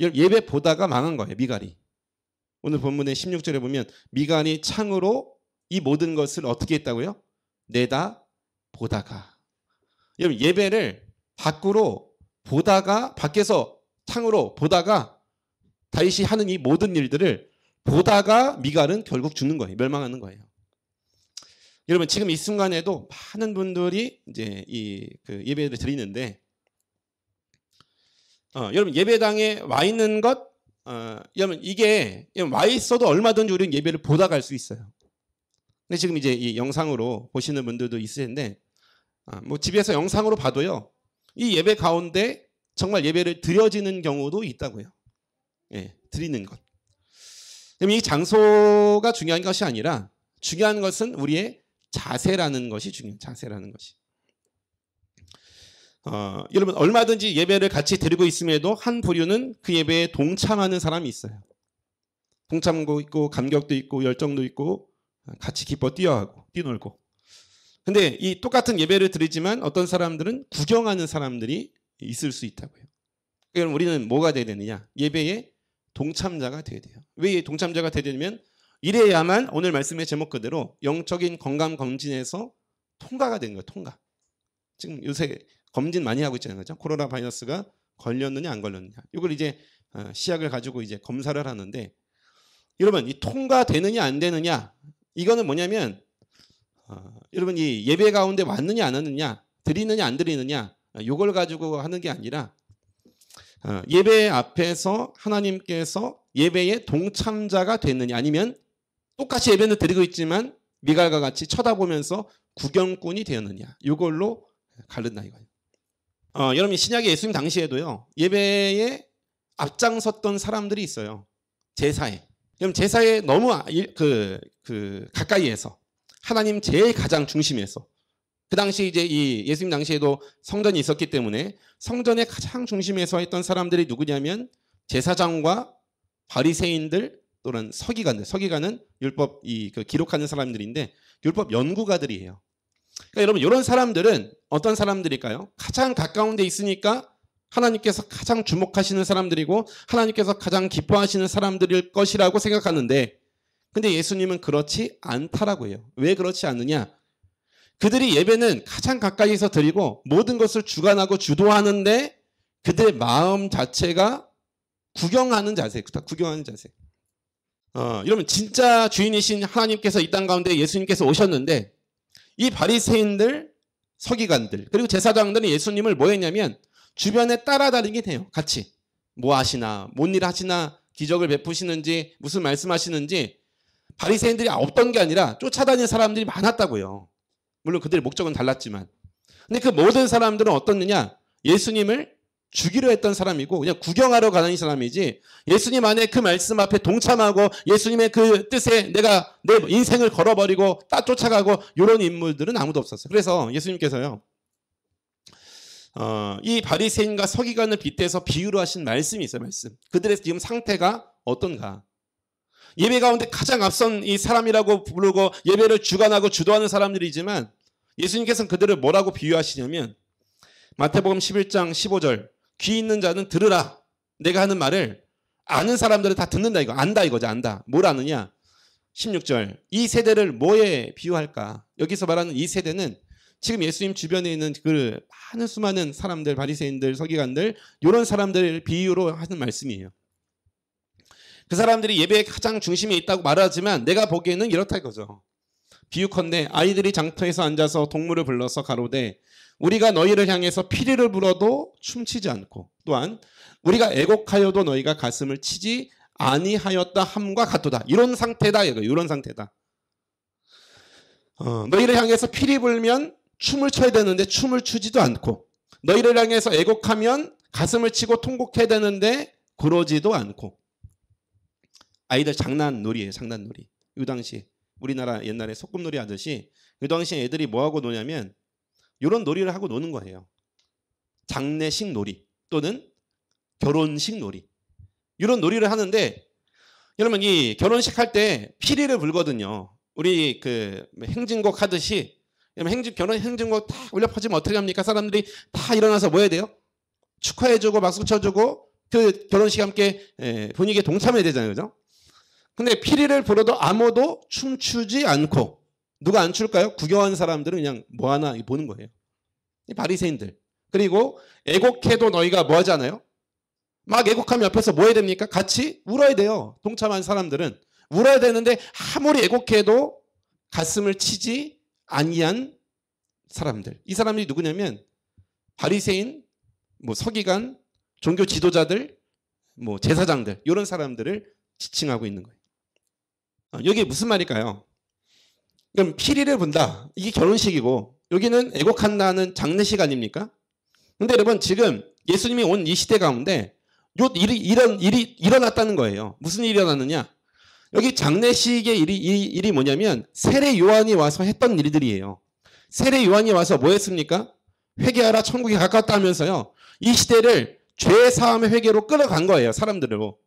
예배 보다가 망한 거예요. 미갈이. 오늘 본문의 16절에 보면 미갈이 창으로 이 모든 것을 어떻게 했다고요? 내다 보다가. 여러분 예배를 밖으로 보다가 밖에서 창으로 보다가 다윗이 하는 이 모든 일들을 보다가 미갈은 결국 죽는 거예요. 멸망하는 거예요. 여러분 지금 이 순간에도 많은 분들이 이제 그 예배를 드리는데 여러분 예배당에 와 있는 것 여러분 이게 와 있어도 얼마든지 우리는 예배를 보다 갈 수 있어요. 근데 지금 이제 이 영상으로 보시는 분들도 있을 텐데 뭐 집에서 영상으로 봐도요. 이 예배 가운데 정말 예배를 드려지는 경우도 있다고요. 예, 드리는 것. 이 장소가 중요한 것이 아니라 중요한 것은 우리의 자세라는 것이 중요해요. 자세라는 것이. 여러분 얼마든지 예배를 같이 드리고 있음에도 한 부류는 그 예배에 동참하는 사람이 있어요. 동참도 있고 감격도 있고 열정도 있고 같이 기뻐 뛰놀고. 근데 이 똑같은 예배를 드리지만 어떤 사람들은 구경하는 사람들이 있을 수 있다고요. 그럼 우리는 뭐가 돼야 되느냐? 예배에 동참자가 돼야 돼요. 왜 동참자가 돼야 되냐면 이래야만 오늘 말씀의 제목 그대로 영적인 건강 검진에서 통과가 되는 거예요. 통과. 지금 요새 검진 많이 하고 있잖아요. 그렇죠? 코로나 바이러스가 걸렸느냐 안 걸렸느냐. 이걸 이제 시약을 가지고 이제 검사를 하는데 여러분 이 통과되느냐 안 되느냐 이거는 뭐냐면 여러분 이 예배 가운데 왔느냐 안 왔느냐 드리느냐 안 드리느냐 이걸 가지고 하는 게 아니라 예배 앞에서 하나님께서 예배에 동참자가 됐느냐 아니면 똑같이 예배는 드리고 있지만 미갈과 같이 쳐다보면서 구경꾼이 되었느냐 이걸로 가른다 이거예요. 여러분 신약의 예수님 당시에도요 예배에 앞장섰던 사람들이 있어요. 제사에. 그럼 제사에 너무 가까이에서 하나님 제일 가장 중심에서 그 당시 이제 이 예수님 당시에도 성전이 있었기 때문에 성전의 가장 중심에서 했던 사람들이 누구냐면 제사장과 바리새인들 또는 서기관은 율법 그 기록하는 사람들인데 율법 연구가들이에요. 그러니까 여러분 이런 사람들은 어떤 사람들일까요? 가장 가까운 데 있으니까 하나님께서 가장 주목하시는 사람들이고 하나님께서 가장 기뻐하시는 사람들일 것이라고 생각하는데 근데 예수님은 그렇지 않다라고 해요. 왜 그렇지 않느냐? 그들이 예배는 가장 가까이서 드리고 모든 것을 주관하고 주도하는데 그들의 마음 자체가 구경하는 자세. 여러분 진짜 주인이신 하나님께서 이 땅 가운데 예수님께서 오셨는데 이 바리새인들, 서기관들 그리고 제사장들은 예수님을 뭐 했냐면 주변에 따라다니긴 해요. 같이 뭐 하시나, 뭔 일 하시나, 기적을 베푸시는지 무슨 말씀하시는지 바리새인들이 없던 게 아니라 쫓아다니는 사람들이 많았다고요. 물론 그들의 목적은 달랐지만. 근데 그 모든 사람들은 어떻느냐? 예수님을 죽이려 했던 사람이고 그냥 구경하러 가는 사람이지 예수님 안에 그 말씀 앞에 동참하고 예수님의 그 뜻에 내가 내 인생을 걸어버리고 쫓아가고 이런 인물들은 아무도 없었어요. 그래서 예수님께서요. 이 바리새인과 서기관을 빗대서 비유로 하신 말씀이 있어요. 말씀. 그들의 지금 상태가 어떤가? 예배 가운데 가장 앞선 이 사람이라고 부르고 예배를 주관하고 주도하는 사람들이지만 예수님께서는 그들을 뭐라고 비유하시냐면 마태복음 11장 15절 귀 있는 자는 들으라. 내가 하는 말을 아는 사람들은 다 듣는다 이거. 안다 이거죠. 안다. 뭘 아느냐? 16절 이 세대를 뭐에 비유할까? 여기서 말하는 이 세대는 지금 예수님 주변에 있는 그 많은 수많은 사람들, 바리새인들, 서기관들 이런 사람들 비유로 하는 말씀이에요. 그 사람들이 예배의 가장 중심에 있다고 말하지만 내가 보기에는 이렇다 이거죠. 비유컨대 아이들이 장터에서 앉아서 동물을 불러서 가로되 우리가 너희를 향해서 피리를 불어도 춤추지 않고 또한 우리가 애곡하여도 너희가 가슴을 치지 아니하였다 함과 같도다. 이런 상태다. 이런 상태다. 너희를 향해서 피리 불면 춤을 춰야 되는데 춤을 추지도 않고 너희를 향해서 애곡하면 가슴을 치고 통곡해야 되는데 그러지도 않고 아이들 장난놀이에요. 장난놀이. 이 당시 우리나라 옛날에 소꿉놀이 하듯이 이 당시 애들이 뭐하고 노냐면 이런 놀이를 하고 노는 거예요. 장례식 놀이 또는 결혼식 놀이. 이런 놀이를 하는데 여러분 이 결혼식 할 때 피리를 불거든요. 우리 그 행진곡 하듯이 결혼 행진곡 다 울려 퍼지면 어떻게 합니까? 사람들이 다 일어나서 뭐 해야 돼요? 축하해주고 박수 쳐주고 그 결혼식 함께 분위기에 동참해야 되잖아요. 그죠? 근데 피리를 불어도 아무도 춤추지 않고 누가 안 출까요? 구경하는 사람들은 그냥 뭐 하나 보는 거예요. 이 바리새인들. 그리고 애곡해도 너희가 뭐 하잖아요? 막 애곡하면 옆에서 뭐 해야 됩니까? 같이 울어야 돼요. 동참한 사람들은. 울어야 되는데 아무리 애곡해도 가슴을 치지 아니한 사람들. 이 사람들이 누구냐면 바리새인, 뭐 서기관, 종교 지도자들, 뭐 제사장들 이런 사람들을 지칭하고 있는 거예요. 여기 무슨 말일까요? 그럼 피리를 분다. 이게 결혼식이고 여기는 애곡한다는 장례식 아닙니까? 근데 여러분 지금 예수님이 온 이 시대 가운데 이런 일이 일어났다는 거예요. 무슨 일이 일어났느냐? 여기 장례식의 일이 뭐냐면 세례 요한이 와서 했던 일들이에요. 세례 요한이 와서 뭐 했습니까? 회개하라 천국이 가깝다 하면서요. 이 시대를 죄 사함의 회개로 끌어간 거예요. 사람들로.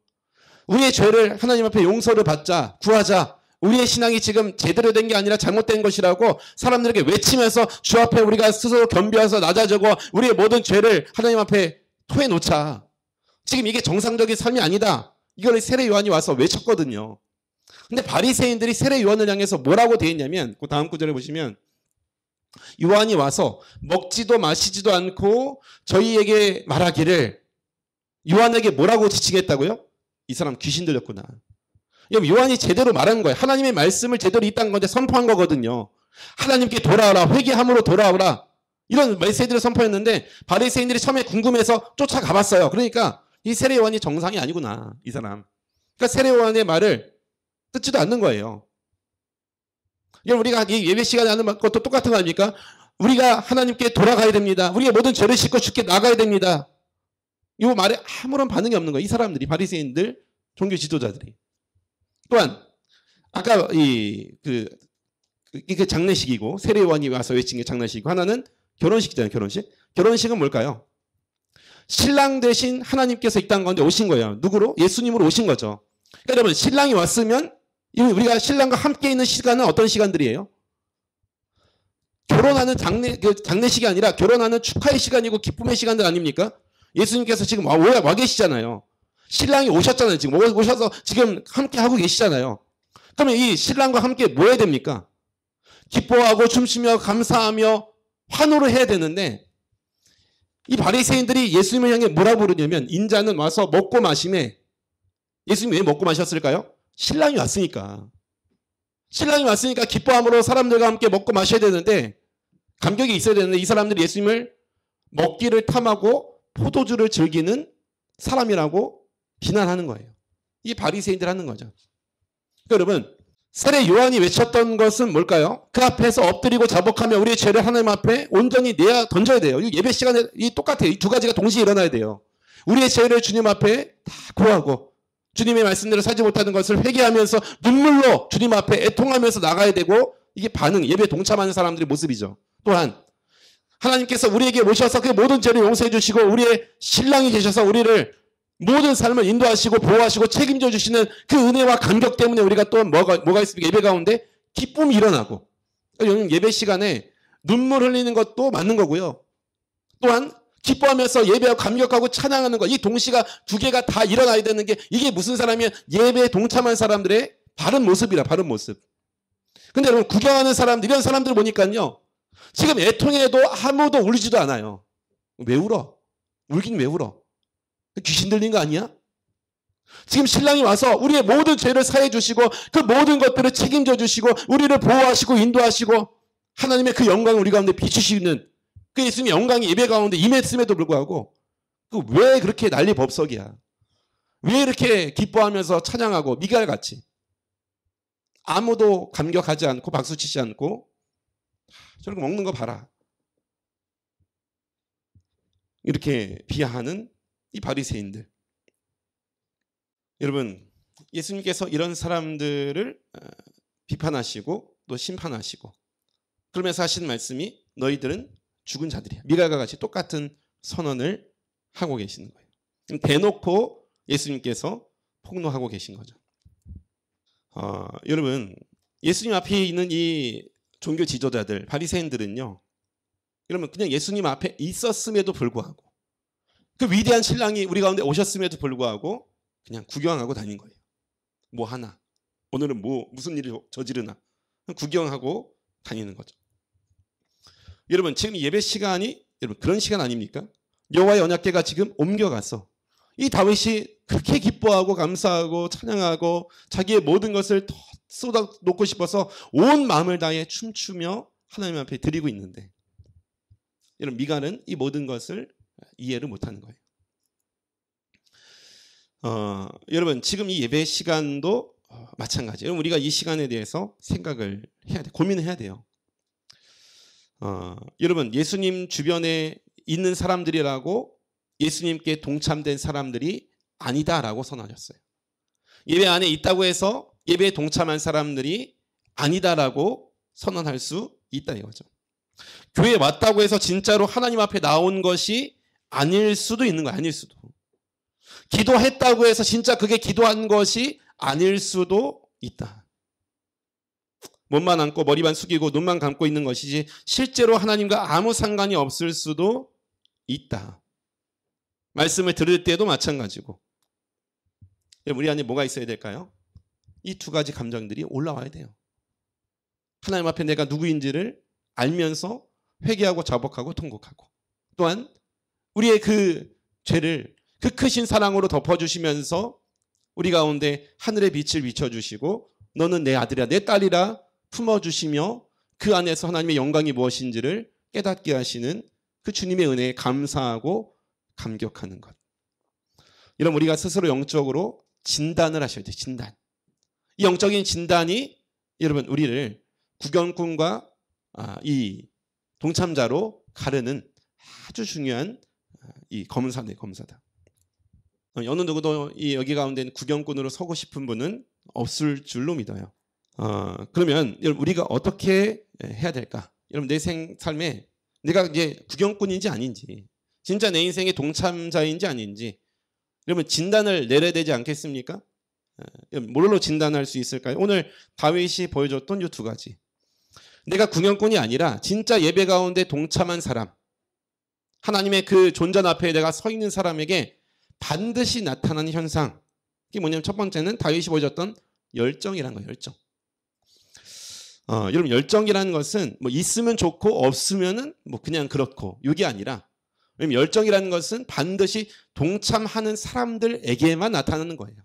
우리의 죄를 하나님 앞에 용서를 받자, 구하자. 우리의 신앙이 지금 제대로 된 게 아니라 잘못된 것이라고 사람들에게 외치면서 주 앞에 우리가 스스로 겸비해서 낮아지고 우리의 모든 죄를 하나님 앞에 토해놓자. 지금 이게 정상적인 삶이 아니다. 이걸 세례 요한이 와서 외쳤거든요. 근데 바리새인들이 세례 요한을 향해서 뭐라고 돼 있냐면 그 다음 구절에 보시면 요한이 와서 먹지도 마시지도 않고 저희에게 말하기를 요한에게 뭐라고 지칭했다고요? 이 사람 귀신 들렸구나. 요한이 제대로 말한 거예요. 하나님의 말씀을 제대로 이 땅 가운데 선포한 거거든요. 하나님께 돌아오라. 회개함으로 돌아오라. 이런 메시지를 선포했는데 바리새인들이 처음에 궁금해서 쫓아가 봤어요. 그러니까 이 세례 요한이 정상이 아니구나. 이 사람. 그러니까 세례 요한의 말을 듣지도 않는 거예요. 우리가 이 예배 시간에 하는 것도 똑같은 거 아닙니까? 우리가 하나님께 돌아가야 됩니다. 우리의 모든 죄를 씻고 주께 나가야 됩니다. 이 말에 아무런 반응이 없는 거예요. 이 사람들이 바리새인들, 종교 지도자들이. 또한 아까 그 이게 장례식이고 세례요한이 와서 외친 게 장례식이고 하나는 결혼식이잖아요. 결혼식. 결혼식은 뭘까요? 신랑 대신 하나님께서 이 땅 가운데 오신 거예요. 누구로? 예수님으로 오신 거죠. 그러니까 여러분 신랑이 왔으면 우리가 신랑과 함께 있는 시간은 어떤 시간들이에요? 결혼하는 장례식이 아니라 결혼하는 축하의 시간이고 기쁨의 시간들 아닙니까? 예수님께서 지금 와 계시잖아요. 신랑이 오셨잖아요. 지금 오셔서 지금 함께 하고 계시잖아요. 그러면 이 신랑과 함께 뭐 해야 됩니까? 기뻐하고 춤추며 감사하며 환호를 해야 되는데 이 바리새인들이 예수님을 향해 뭐라 부르냐면 인자는 와서 먹고 마시매. 예수님이 왜 먹고 마셨을까요? 신랑이 왔으니까. 신랑이 왔으니까 기뻐함으로 사람들과 함께 먹고 마셔야 되는데 감격이 있어야 되는데 이 사람들이 예수님을 먹기를 탐하고 포도주를 즐기는 사람이라고 비난하는 거예요. 이게 바리새인들 하는 거죠. 그러니까 여러분 세례 요한이 외쳤던 것은 뭘까요? 그 앞에서 엎드리고 자복하며 우리의 죄를 하나님 앞에 온전히 내야 던져야 돼요. 예배 시간에 똑같아요. 이 두 가지가 동시에 일어나야 돼요. 우리의 죄를 주님 앞에 다 고하고 주님의 말씀대로 살지 못하는 것을 회개하면서 눈물로 주님 앞에 애통하면서 나가야 되고 이게 반응, 예배에 동참하는 사람들의 모습이죠. 또한 하나님께서 우리에게 오셔서 그 모든 죄를 용서해 주시고 우리의 신랑이 되셔서 우리를 모든 삶을 인도하시고 보호하시고 책임져 주시는 그 은혜와 감격 때문에 우리가 또 뭐가 있습니까? 예배 가운데 기쁨이 일어나고 예배 시간에 눈물 흘리는 것도 맞는 거고요. 또한 기뻐하면서 예배하고 감격하고 찬양하는 것, 이 동시가 두 개가 다 일어나야 되는 게 이게 무슨 사람이면 예배에 동참한 사람들의 바른 모습이라 바른 모습. 근데 여러분 구경하는 사람들 이런 사람들 보니까요. 지금 애통해도 아무도 울지도 않아요. 왜 울어? 울긴 왜 울어? 귀신 들린 거 아니야? 지금 신랑이 와서 우리의 모든 죄를 사해 주시고 그 모든 것들을 책임져 주시고 우리를 보호하시고 인도하시고 하나님의 그 영광을 우리 가운데 비추시는 그 예수님의 영광이 예배 가운데 임했음에도 불구하고 왜 그렇게 난리법석이야? 왜 이렇게 기뻐하면서 찬양하고 미갈같이 아무도 감격하지 않고 박수치지 않고 저렇게 먹는 거 봐라. 이렇게 비하하는 이 바리새인들. 여러분 예수님께서 이런 사람들을 비판하시고 또 심판하시고 그러면서 하시는 말씀이 너희들은 죽은 자들이야. 미갈과 같이 똑같은 선언을 하고 계시는 거예요. 대놓고 예수님께서 폭로하고 계신 거죠. 여러분 예수님 앞에 있는 이 종교 지도자들 바리새인들은요. 여러분 그냥 예수님 앞에 있었음에도 불구하고 그 위대한 신랑이 우리 가운데 오셨음에도 불구하고 그냥 구경하고 다닌 거예요. 뭐 하나 오늘은 무슨 일을 저지르나 구경하고 다니는 거죠. 여러분 지금 예배 시간이 여러분 그런 시간 아닙니까? 여호와의 언약궤가 지금 옮겨가서 이 다윗이 그렇게 기뻐하고 감사하고 찬양하고 자기의 모든 것을 더 쏟아놓고 싶어서 온 마음을 다해 춤추며 하나님 앞에 드리고 있는데 여러분 미갈은 이 모든 것을 이해를 못하는 거예요. 여러분 지금 이 예배 시간도 마찬가지예요. 우리가 이 시간에 대해서 생각을 해야 돼, 고민을 해야 돼요. 여러분 예수님 주변에 있는 사람들이라고 예수님께 동참된 사람들이 아니다라고 선언하셨어요. 예배 안에 있다고 해서 예배에 동참한 사람들이 아니다라고 선언할 수 있다 이거죠. 교회에 왔다고 해서 진짜로 하나님 앞에 나온 것이 아닐 수도 있는 거예요. 아닐 수도. 기도했다고 해서 진짜 그게 기도한 것이 아닐 수도 있다. 몸만 안고 머리만 숙이고 눈만 감고 있는 것이지 실제로 하나님과 아무 상관이 없을 수도 있다. 말씀을 들을 때도 마찬가지고. 우리 안에 뭐가 있어야 될까요? 이 두 가지 감정들이 올라와야 돼요. 하나님 앞에 내가 누구인지를 알면서 회개하고 자복하고 통곡하고 또한 우리의 그 죄를 그 크신 사랑으로 덮어주시면서 우리 가운데 하늘의 빛을 비춰주시고 너는 내 아들이라 내 딸이라 품어주시며 그 안에서 하나님의 영광이 무엇인지를 깨닫게 하시는 그 주님의 은혜에 감사하고 감격하는 것. 이런 우리가 스스로 영적으로 진단을 하셔야 돼요. 진단. 이 영적인 진단이 여러분 우리를 구경꾼과 이 동참자로 가르는 아주 중요한 이 검사다. 어느 누구도 이 여기 가운데 구경꾼으로 서고 싶은 분은 없을 줄로 믿어요. 그러면 여러분 우리가 어떻게 해야 될까? 여러분 내 삶에 내가 이제 구경꾼인지 아닌지, 진짜 내 인생의 동참자인지 아닌지, 여러분 진단을 내려야 되지 않겠습니까? 뭘로 진단할 수 있을까요? 오늘 다윗이 보여줬던 이 두 가지. 내가 구경꾼이 아니라 진짜 예배 가운데 동참한 사람, 하나님의 그 존전 앞에 내가 서 있는 사람에게 반드시 나타나는 현상. 이게 뭐냐면 첫 번째는 다윗이 보여줬던 열정이라는 거예요. 열정. 여러분 열정이라는 것은 뭐 있으면 좋고 없으면은 뭐 그냥 그렇고 이게 아니라, 열정이라는 것은 반드시 동참하는 사람들에게만 나타나는 거예요.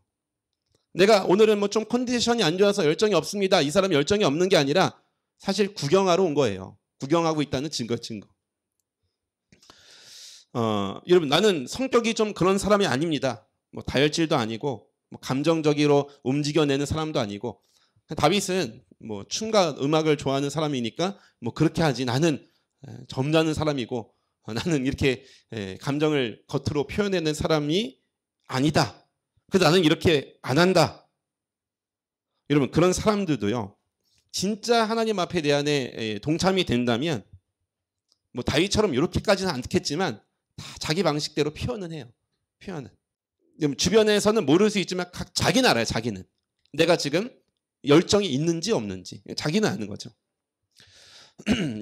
내가 오늘은 뭐 좀 컨디션이 안 좋아서 열정이 없습니다. 이 사람 열정이 없는 게 아니라 사실 구경하러 온 거예요. 구경하고 있다는 증거. 여러분 나는 성격이 좀 그런 사람이 아닙니다. 뭐 다혈질도 아니고 뭐 감정적으로 움직여내는 사람도 아니고, 다윗은 뭐 춤과 음악을 좋아하는 사람이니까 뭐 그렇게 하지, 나는 점잖은 사람이고 나는 이렇게 감정을 겉으로 표현해내는 사람이 아니다. 그래서 나는 이렇게 안 한다. 여러분 그런 사람들도요, 진짜 하나님 앞에 내 안에 동참이 된다면 뭐 다윗처럼 이렇게까지는 않겠지만 다 자기 방식대로 표현은 해요. 표현은. 주변에서는 모를 수 있지만 자기는 알아요. 자기는. 내가 지금 열정이 있는지 없는지 자기는 아는 거죠.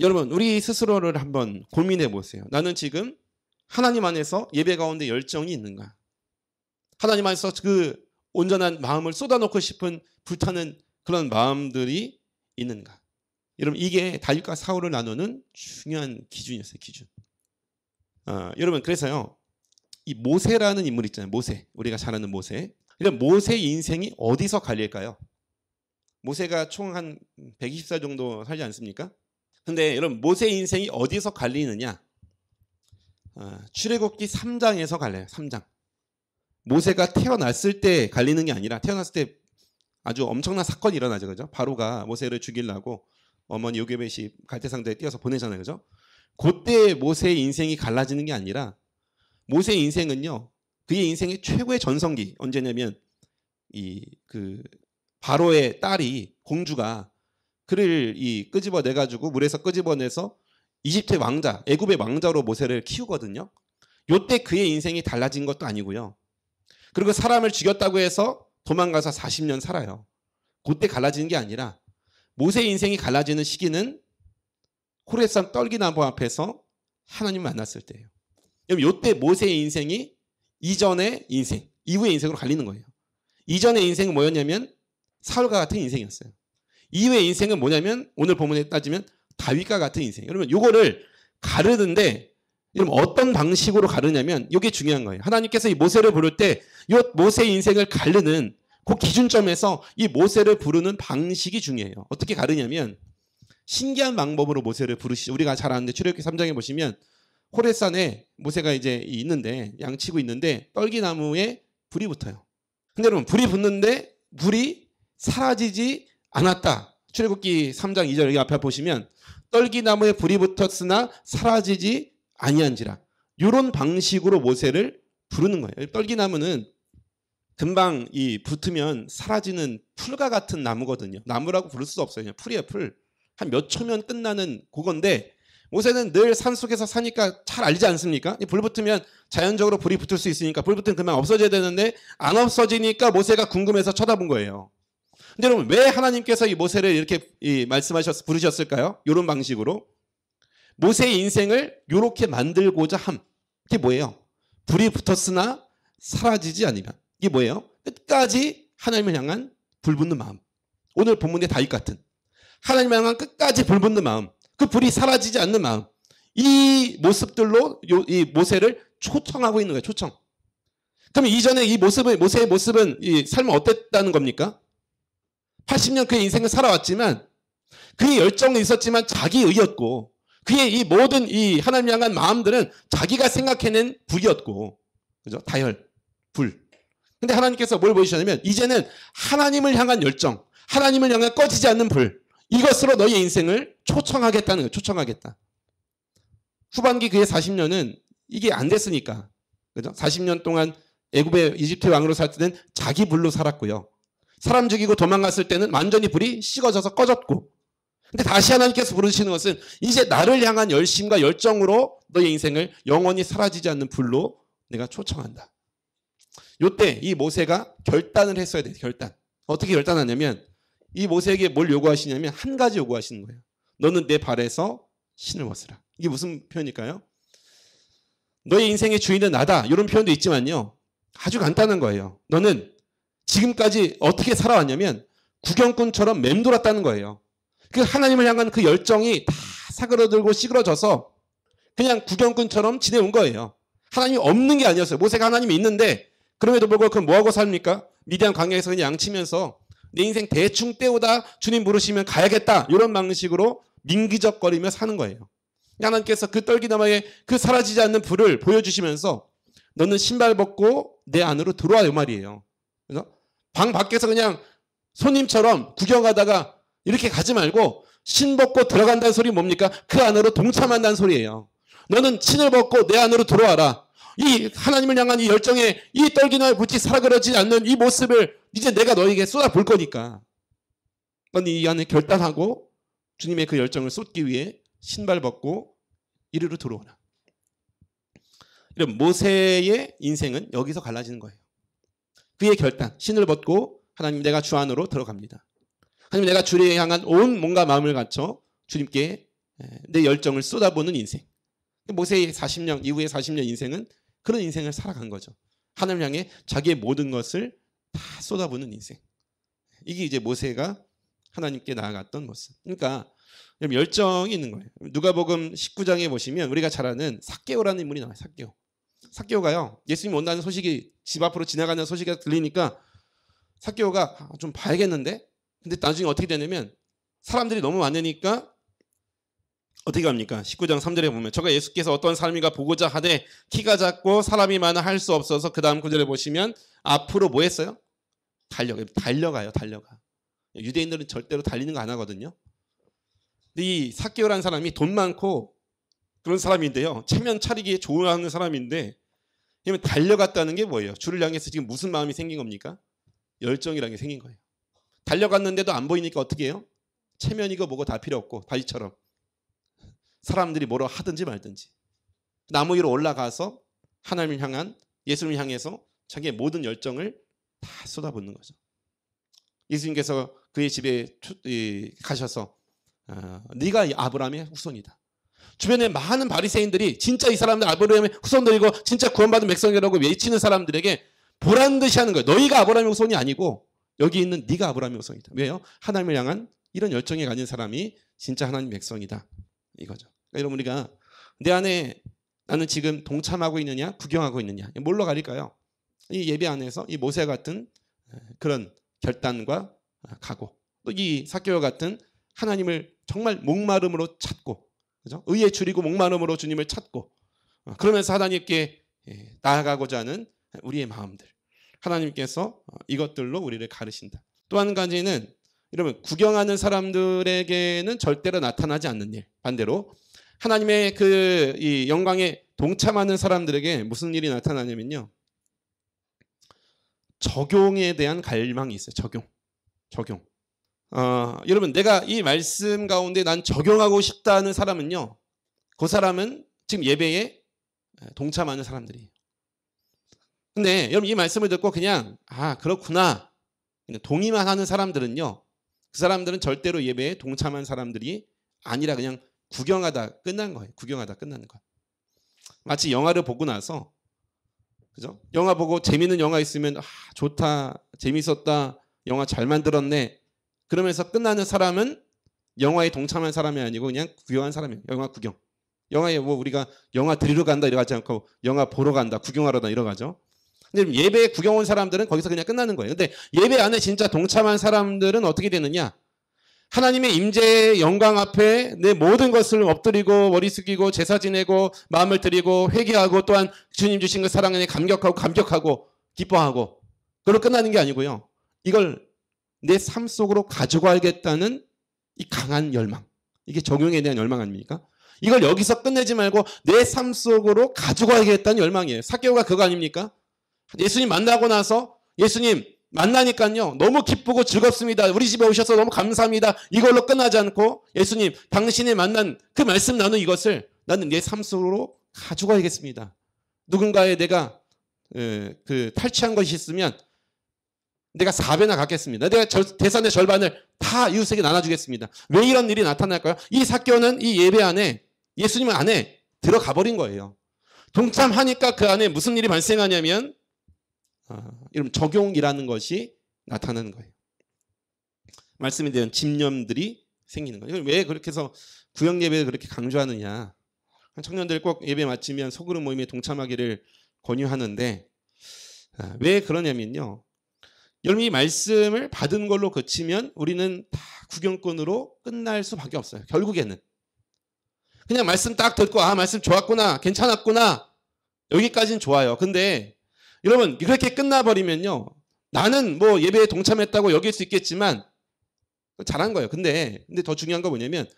여러분 우리 스스로를 한번 고민해 보세요. 나는 지금 하나님 안에서 예배 가운데 열정이 있는가? 하나님 안에서 그 온전한 마음을 쏟아놓고 싶은 불타는 그런 마음들이 있는가? 여러분 이게 다윗과 사울을 나누는 중요한 기준이었어요. 기준. 여러분 그래서요, 이 모세라는 인물 있잖아요. 모세, 우리가 잘 아는 모세. 이런 모세의 인생이 어디서 갈릴까요? 모세가 총 한 120살 정도 살지 않습니까? 근데 여러분 모세의 인생이 어디서 갈리느냐? 출애굽기 3장에서 갈려요. 3장. 모세가 태어났을 때 갈리는 게 아니라, 태어났을 때 아주 엄청난 사건이 일어나죠. 그죠? 바로가 모세를 죽이려고 어머니 요게벳이 갈대상자에 띄어서 보내잖아요. 그죠? 그때 모세의 인생이 갈라지는 게 아니라, 모세의 인생은요, 그의 인생의 최고의 전성기 언제냐면 그 바로의 딸이, 공주가 그를 끄집어내 가지고 물에서 끄집어내서 이집트의 왕자, 애굽의 왕자로 모세를 키우거든요. 요때 그의 인생이 달라진 것도 아니고요. 그리고 사람을 죽였다고 해서 도망가서 40년 살아요. 그때 갈라지는 게 아니라, 모세의 인생이 갈라지는 시기는 호렙산 떨기나무 앞에서 하나님을 만났을 때예요. 요때 모세의 인생이 이전의 인생, 이후의 인생으로 갈리는 거예요. 이전의 인생은 뭐였냐면 사울과 같은 인생이었어요. 이후의 인생은 뭐냐면 오늘 본문에 따지면 다윗과 같은 인생. 여러분 요거를 가르는데, 여러분 어떤 방식으로 가르냐면 이게 중요한 거예요. 하나님께서 이 모세를 부를 때 이 모세의 인생을 가르는 그 기준점에서 이 모세를 부르는 방식이 중요해요. 어떻게 가르냐면 신기한 방법으로 모세를 부르시죠. 우리가 잘 아는데 출애굽기 3장에 보시면 호렙산에 모세가 이제 있는데, 양치고 있는데 떨기나무에 불이 붙어요. 근데 여러분 불이 붙는데 불이 사라지지 않았다. 출애굽기 3장 2절 여기 앞에 보시면 떨기나무에 불이 붙었으나 사라지지 아니한지라. 이런 방식으로 모세를 부르는 거예요. 떨기나무는 금방 붙으면 사라지는 풀과 같은 나무거든요. 나무라고 부를 수 없어요. 그냥 풀이에요. 풀. 한 몇 초면 끝나는 그건데, 모세는 늘 산속에서 사니까 잘 알지 않습니까? 불 붙으면 자연적으로 불이 붙을 수 있으니까 불 붙으면 금방 없어져야 되는데 안 없어지니까 모세가 궁금해서 쳐다본 거예요. 근데 여러분 왜 하나님께서 이 모세를 이렇게 부르셨을까요? 이런 방식으로 모세의 인생을 이렇게 만들고자 함. 이게 뭐예요? 불이 붙었으나 사라지지 않으면. 이게 뭐예요? 끝까지 하나님을 향한 불붙는 마음. 오늘 본문의 다윗 같은 하나님을 향한 끝까지 불붙는 마음, 그 불이 사라지지 않는 마음, 이 모습들로 이 모세를 초청하고 있는 거예요. 초청. 그럼 이전에 모세의 모습은 이 삶은 어땠다는 겁니까? 80년 그의 인생을 살아왔지만, 그의 열정은 있었지만 자기의였고, 그의 이 모든 이 하나님 향한 마음들은 자기가 생각해낸 불이었고, 그죠? 다혈, 불. 근데 하나님께서 뭘 보여주셨냐면, 이제는 하나님을 향한 열정, 하나님을 향한 꺼지지 않는 불, 이것으로 너의 인생을 초청하겠다는 거예요. 초청하겠다. 후반기 그의 40년은 이게 안 됐으니까, 그죠? 40년 동안 애굽의 이집트 왕으로 살 때는 자기 불로 살았고요. 사람 죽이고 도망갔을 때는 완전히 불이 식어져서 꺼졌고, 근데 다시 하나님께서 부르시는 것은 이제 나를 향한 열심과 열정으로 너의 인생을 영원히 사라지지 않는 불로 내가 초청한다. 요때 이 모세가 결단을 했어야 돼요. 결단. 어떻게 결단하냐면 이 모세에게 뭘 요구하시냐면 한 가지 요구하시는 거예요. 너는 내 발에서 신을 벗으라. 이게 무슨 표현일까요? 너의 인생의 주인은 나다. 이런 표현도 있지만요. 아주 간단한 거예요. 너는 지금까지 어떻게 살아왔냐면 구경꾼처럼 맴돌았다는 거예요. 그 하나님을 향한 그 열정이 다 사그러들고 시그러져서 그냥 구경꾼처럼 지내온 거예요. 하나님이 없는 게 아니었어요. 모세가 하나님이 있는데 그럼에도 불구하고 그럼 뭐하고 삽니까? 미디안 광야에서 그냥 양치면서 내 인생 대충 때우다 주님 부르시면 가야겠다. 이런 방식으로 민기적거리며 사는 거예요. 하나님께서 그 떨기나마의 그 사라지지 않는 불을 보여주시면서 너는 신발 벗고 내 안으로 들어와 요 말이에요. 그래서 방 밖에서 그냥 손님처럼 구경하다가 이렇게 가지 말고 신 벗고 들어간다는 소리 뭡니까? 그 안으로 동참한다는 소리예요. 너는 신을 벗고 내 안으로 들어와라. 이 하나님을 향한 이 열정에 이 떨기나 붙이 사그러지지 않는 이 모습을 이제 내가 너에게 쏟아볼 거니까 넌 이 안에 결단하고 주님의 그 열정을 쏟기 위해 신발 벗고 이리로 들어오라. 이런 모세의 인생은 여기서 갈라지는 거예요. 그의 결단, 신을 벗고 하나님 내가 주 안으로 들어갑니다. 하나님 내가 주를 향한 온 몸과 마음을 갖춰 주님께 내 열정을 쏟아부는 인생. 모세의 40년 이후의 40년 인생은 그런 인생을 살아간 거죠. 하나님 향해 자기의 모든 것을 다 쏟아부는 인생. 이게 이제 모세가 하나님께 나아갔던 모습. 그러니까 열정이 있는 거예요. 누가복음 19장에 보시면 우리가 잘 아는 삭개오라는 인물이 나와요. 삭개오. 삭개오가요. 예수님 온다는 소식이 집 앞으로 지나가는 소식이 들리니까 삭개오가 좀 봐야겠는데? 근데 나중에 어떻게 되냐면 사람들이 너무 많으니까 어떻게 합니까? 19장 3절에 보면 저가 예수께서 어떤 사람인가 보고자 하되 키가 작고 사람이 많아 할 수 없어서 그 다음 구절에 보시면 앞으로 뭐 했어요? 달려가요. 유대인들은 절대로 달리는 거 안 하거든요. 근데 이 삭개오라는 사람이 돈 많고 그런 사람인데요. 체면 차리기에 좋아하는 사람인데 그러면 달려갔다는 게 뭐예요? 주를 향해서 지금 무슨 마음이 생긴 겁니까? 열정이라는 게 생긴 거예요. 달려갔는데도 안 보이니까 어떻게 해요? 체면이고 뭐고 다 필요 없고 다윗처럼 사람들이 뭐라 하든지 말든지 나무 위로 올라가서 하나님을 향한 예수님을 향해서 자기의 모든 열정을 다 쏟아붓는 거죠. 예수님께서 그의 집에 가셔서 네가 아브라함의 후손이다. 주변에 많은 바리새인들이 진짜 이 사람들 아브라함의 후손들이고 진짜 구원받은 백성이라고 외치는 사람들에게 보란듯이 하는 거예요. 너희가 아브라함의 후손이 아니고 여기 있는 네가 아브라함의 후손이다. 왜요? 하나님을 향한 이런 열정이 가진 사람이 진짜 하나님 백성이다. 이거죠. 그러니까 여러분 우리가 내 안에 나는 지금 동참하고 있느냐 구경하고 있느냐 뭘로 가릴까요? 이 예배 안에서 이 모세 같은 그런 결단과 각오 또 이 삭개오 같은 하나님을 정말 목마름으로 찾고 그죠? 의에 줄이고 목마름으로 주님을 찾고 그러면서 하나님께 나아가고자 하는 우리의 마음들 하나님께서 이것들로 우리를 가르신다. 또 한 가지는 여러분 구경하는 사람들에게는 절대로 나타나지 않는 일 반대로 하나님의 그 이 영광에 동참하는 사람들에게 무슨 일이 나타나냐면요. 적용에 대한 갈망이 있어요. 적용. 여러분 내가 이 말씀 가운데 난 적용하고 싶다는 사람은요. 그 사람은 지금 예배에 동참하는 사람들이에요. 근데 여러분 이 말씀을 듣고 그냥 그렇구나 동의만 하는 사람들은요. 그 사람들은 절대로 예배에 동참한 사람들이 아니라 그냥 구경하다 끝난 거예요. 구경하다 끝나는 거예요. 마치 영화를 보고 나서 그죠? 영화 보고 재밌는 영화 있으면 좋다, 재밌었다, 영화 잘 만들었네. 그러면서 끝나는 사람은 영화에 동참한 사람이 아니고 그냥 구경한 사람이에요. 영화 구경. 영화에 뭐 우리가 영화 들으러 간다 이러지 않고 영화 보러 간다, 구경하러 간다 이러가죠. 근데 예배에 구경 온 사람들은 거기서 그냥 끝나는 거예요. 근데 예배 안에 진짜 동참한 사람들은 어떻게 되느냐? 하나님의 임재의 영광 앞에 내 모든 것을 엎드리고 머리 숙이고 제사 지내고 마음을 드리고 회개하고 또한 주님 주신 그 사랑 안에 감격하고 기뻐하고 그걸로 끝나는 게 아니고요. 이걸 내 삶 속으로 가져가야겠다는 이 강한 열망. 이게 적용에 대한 열망 아닙니까? 이걸 여기서 끝내지 말고 내 삶 속으로 가져가야겠다는 열망이에요. 삭개오가 그거 아닙니까? 예수님 만나고 나서 예수님 만나니까요 너무 기쁘고 즐겁습니다. 우리 집에 오셔서 너무 감사합니다. 이걸로 끝나지 않고 예수님 당신이 만난 그 말씀 나눈 이것을 나는 내 삶 속으로 가져가야겠습니다. 누군가의 내가 탈취한 것이 있으면 내가 4배나 갚겠습니다. 내가 재산의 절반을 다 이웃에게 나눠주겠습니다. 왜 이런 일이 나타날까요? 이 사건은 이 예배 안에 예수님 안에 들어가 버린 거예요. 동참하니까 그 안에 무슨 일이 발생하냐면 이런 적용이라는 것이 나타나는 거예요. 말씀에 대한 집념들이 생기는 거예요. 왜 그렇게 해서 구역 예배를 그렇게 강조하느냐. 청년들 꼭 예배 마치면 소그룹 모임에 동참하기를 권유하는데 왜 그러냐면요. 여러분이 말씀을 받은 걸로 그치면 우리는 다 구경꾼으로 끝날 수밖에 없어요. 결국에는. 그냥 말씀 딱 듣고 말씀 좋았구나 괜찮았구나 여기까지는 좋아요. 근데 여러분 그렇게 끝나버리면요. 나는 뭐 예배에 동참했다고 여길 수 있겠지만 잘한 거예요. 근데 더 중요한 건 뭐냐면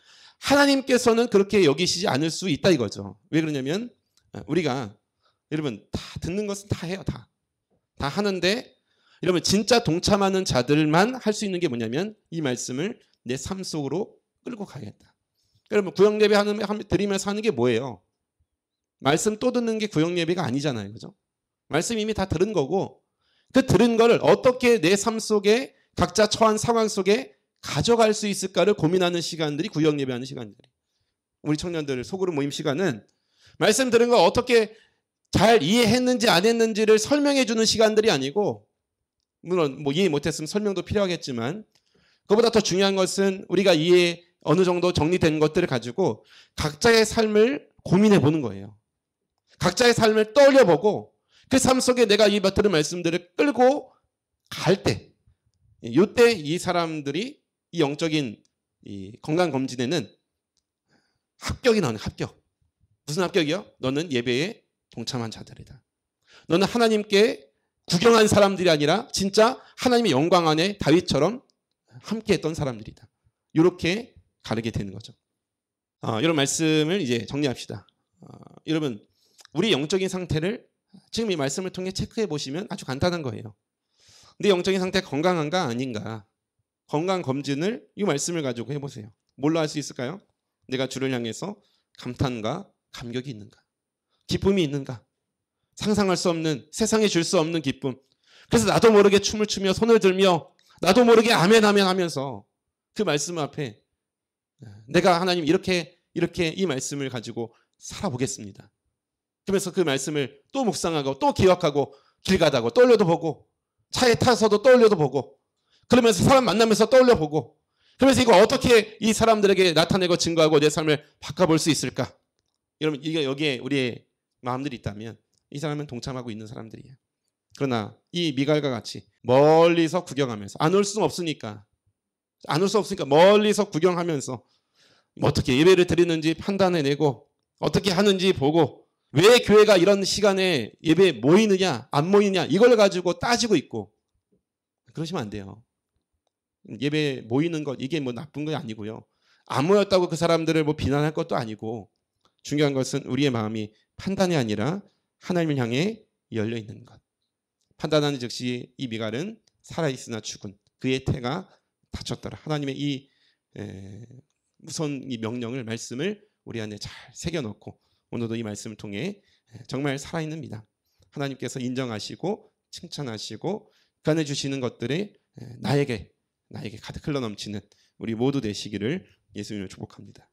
하나님께서는 그렇게 여기시지 않을 수 있다 이거죠. 왜 그러냐면 우리가 여러분 다 듣는 것은 다 해요. 다 하는데 여러분 진짜 동참하는 자들만 할 수 있는 게 뭐냐면 이 말씀을 내 삶 속으로 끌고 가야겠다. 여러분 구역 예배 드리면서 하는 게 뭐예요? 말씀 또 듣는 게 구역 예배가 아니잖아요. 그죠? 말씀 이미 다 들은 거고 그 들은 거를 어떻게 내 삶 속에 각자 처한 상황 속에 가져갈 수 있을까를 고민하는 시간들이 구역 예배하는 시간들이. 우리 청년들 소그룹 모임 시간은 말씀 들은 거 어떻게 잘 이해했는지 안 했는지를 설명해 주는 시간들이 아니고 물론 뭐 이해 못했으면 설명도 필요하겠지만 그보다 더 중요한 것은 우리가 이해 어느 정도 정리된 것들을 가지고 각자의 삶을 고민해 보는 거예요. 각자의 삶을 떠올려 보고 그 삶 속에 내가 이 들은 말씀들을 끌고 갈 때 이때 이 사람들이 이 영적인 이 건강검진에는 합격이 나오는 합격. 무슨 합격이요? 너는 예배에 동참한 자들이다. 너는 하나님께 구경한 사람들이 아니라 진짜 하나님의 영광 안에 다윗처럼 함께했던 사람들이다. 이렇게 가르게 되는 거죠. 이런 말씀을 이제 정리합시다. 여러분 우리 영적인 상태를 지금 이 말씀을 통해 체크해 보시면 아주 간단한 거예요. 내 영적인 상태가 건강한가 아닌가 건강 검진을 이 말씀을 가지고 해보세요. 뭘로 할 수 있을까요? 내가 주를 향해서 감탄과 감격이 있는가? 기쁨이 있는가? 상상할 수 없는 세상에 줄 수 없는 기쁨. 그래서 나도 모르게 춤을 추며 손을 들며 나도 모르게 아멘 아멘 하면서 그 말씀 앞에 내가 하나님 이렇게 이 말씀을 가지고 살아보겠습니다. 그러면서 그 말씀을 또 묵상하고 또 기억하고 길 가다가 떠올려도 보고 차에 타서도 떠올려도 보고 그러면서 사람 만나면서 떠올려 보고 그러면서 이거 어떻게 이 사람들에게 나타내고 증거하고 내 삶을 바꿔볼 수 있을까? 여러분 이게 여기에 우리의 마음들이 있다면 이 사람은 동참하고 있는 사람들이에요. 그러나 이 미갈과 같이 멀리서 구경하면서 안 올 수는 없으니까 멀리서 구경하면서 어떻게 예배를 드리는지 판단해내고 어떻게 하는지 보고 왜 교회가 이런 시간에 예배에 모이느냐 안 모이느냐 이걸 가지고 따지고 있고 그러시면 안 돼요. 예배에 모이는 것 이게 뭐 나쁜 게 아니고요. 안 모였다고 그 사람들을 뭐 비난할 것도 아니고 중요한 것은 우리의 마음이 판단이 아니라 하나님을 향해 열려 있는 것. 판단하는 즉시 이 미갈은 살아있으나 죽은 그의 태가 다쳤더라. 하나님의 이 무서운 이 명령을 말씀을 우리 안에 잘 새겨놓고 오늘도 이 말씀을 통해 정말 살아있는 믿음 하나님께서 인정하시고 칭찬하시고 그 안에 주시는 것들이 나에게 가득 흘러넘치는 우리 모두 되시기를 예수님을 축복합니다.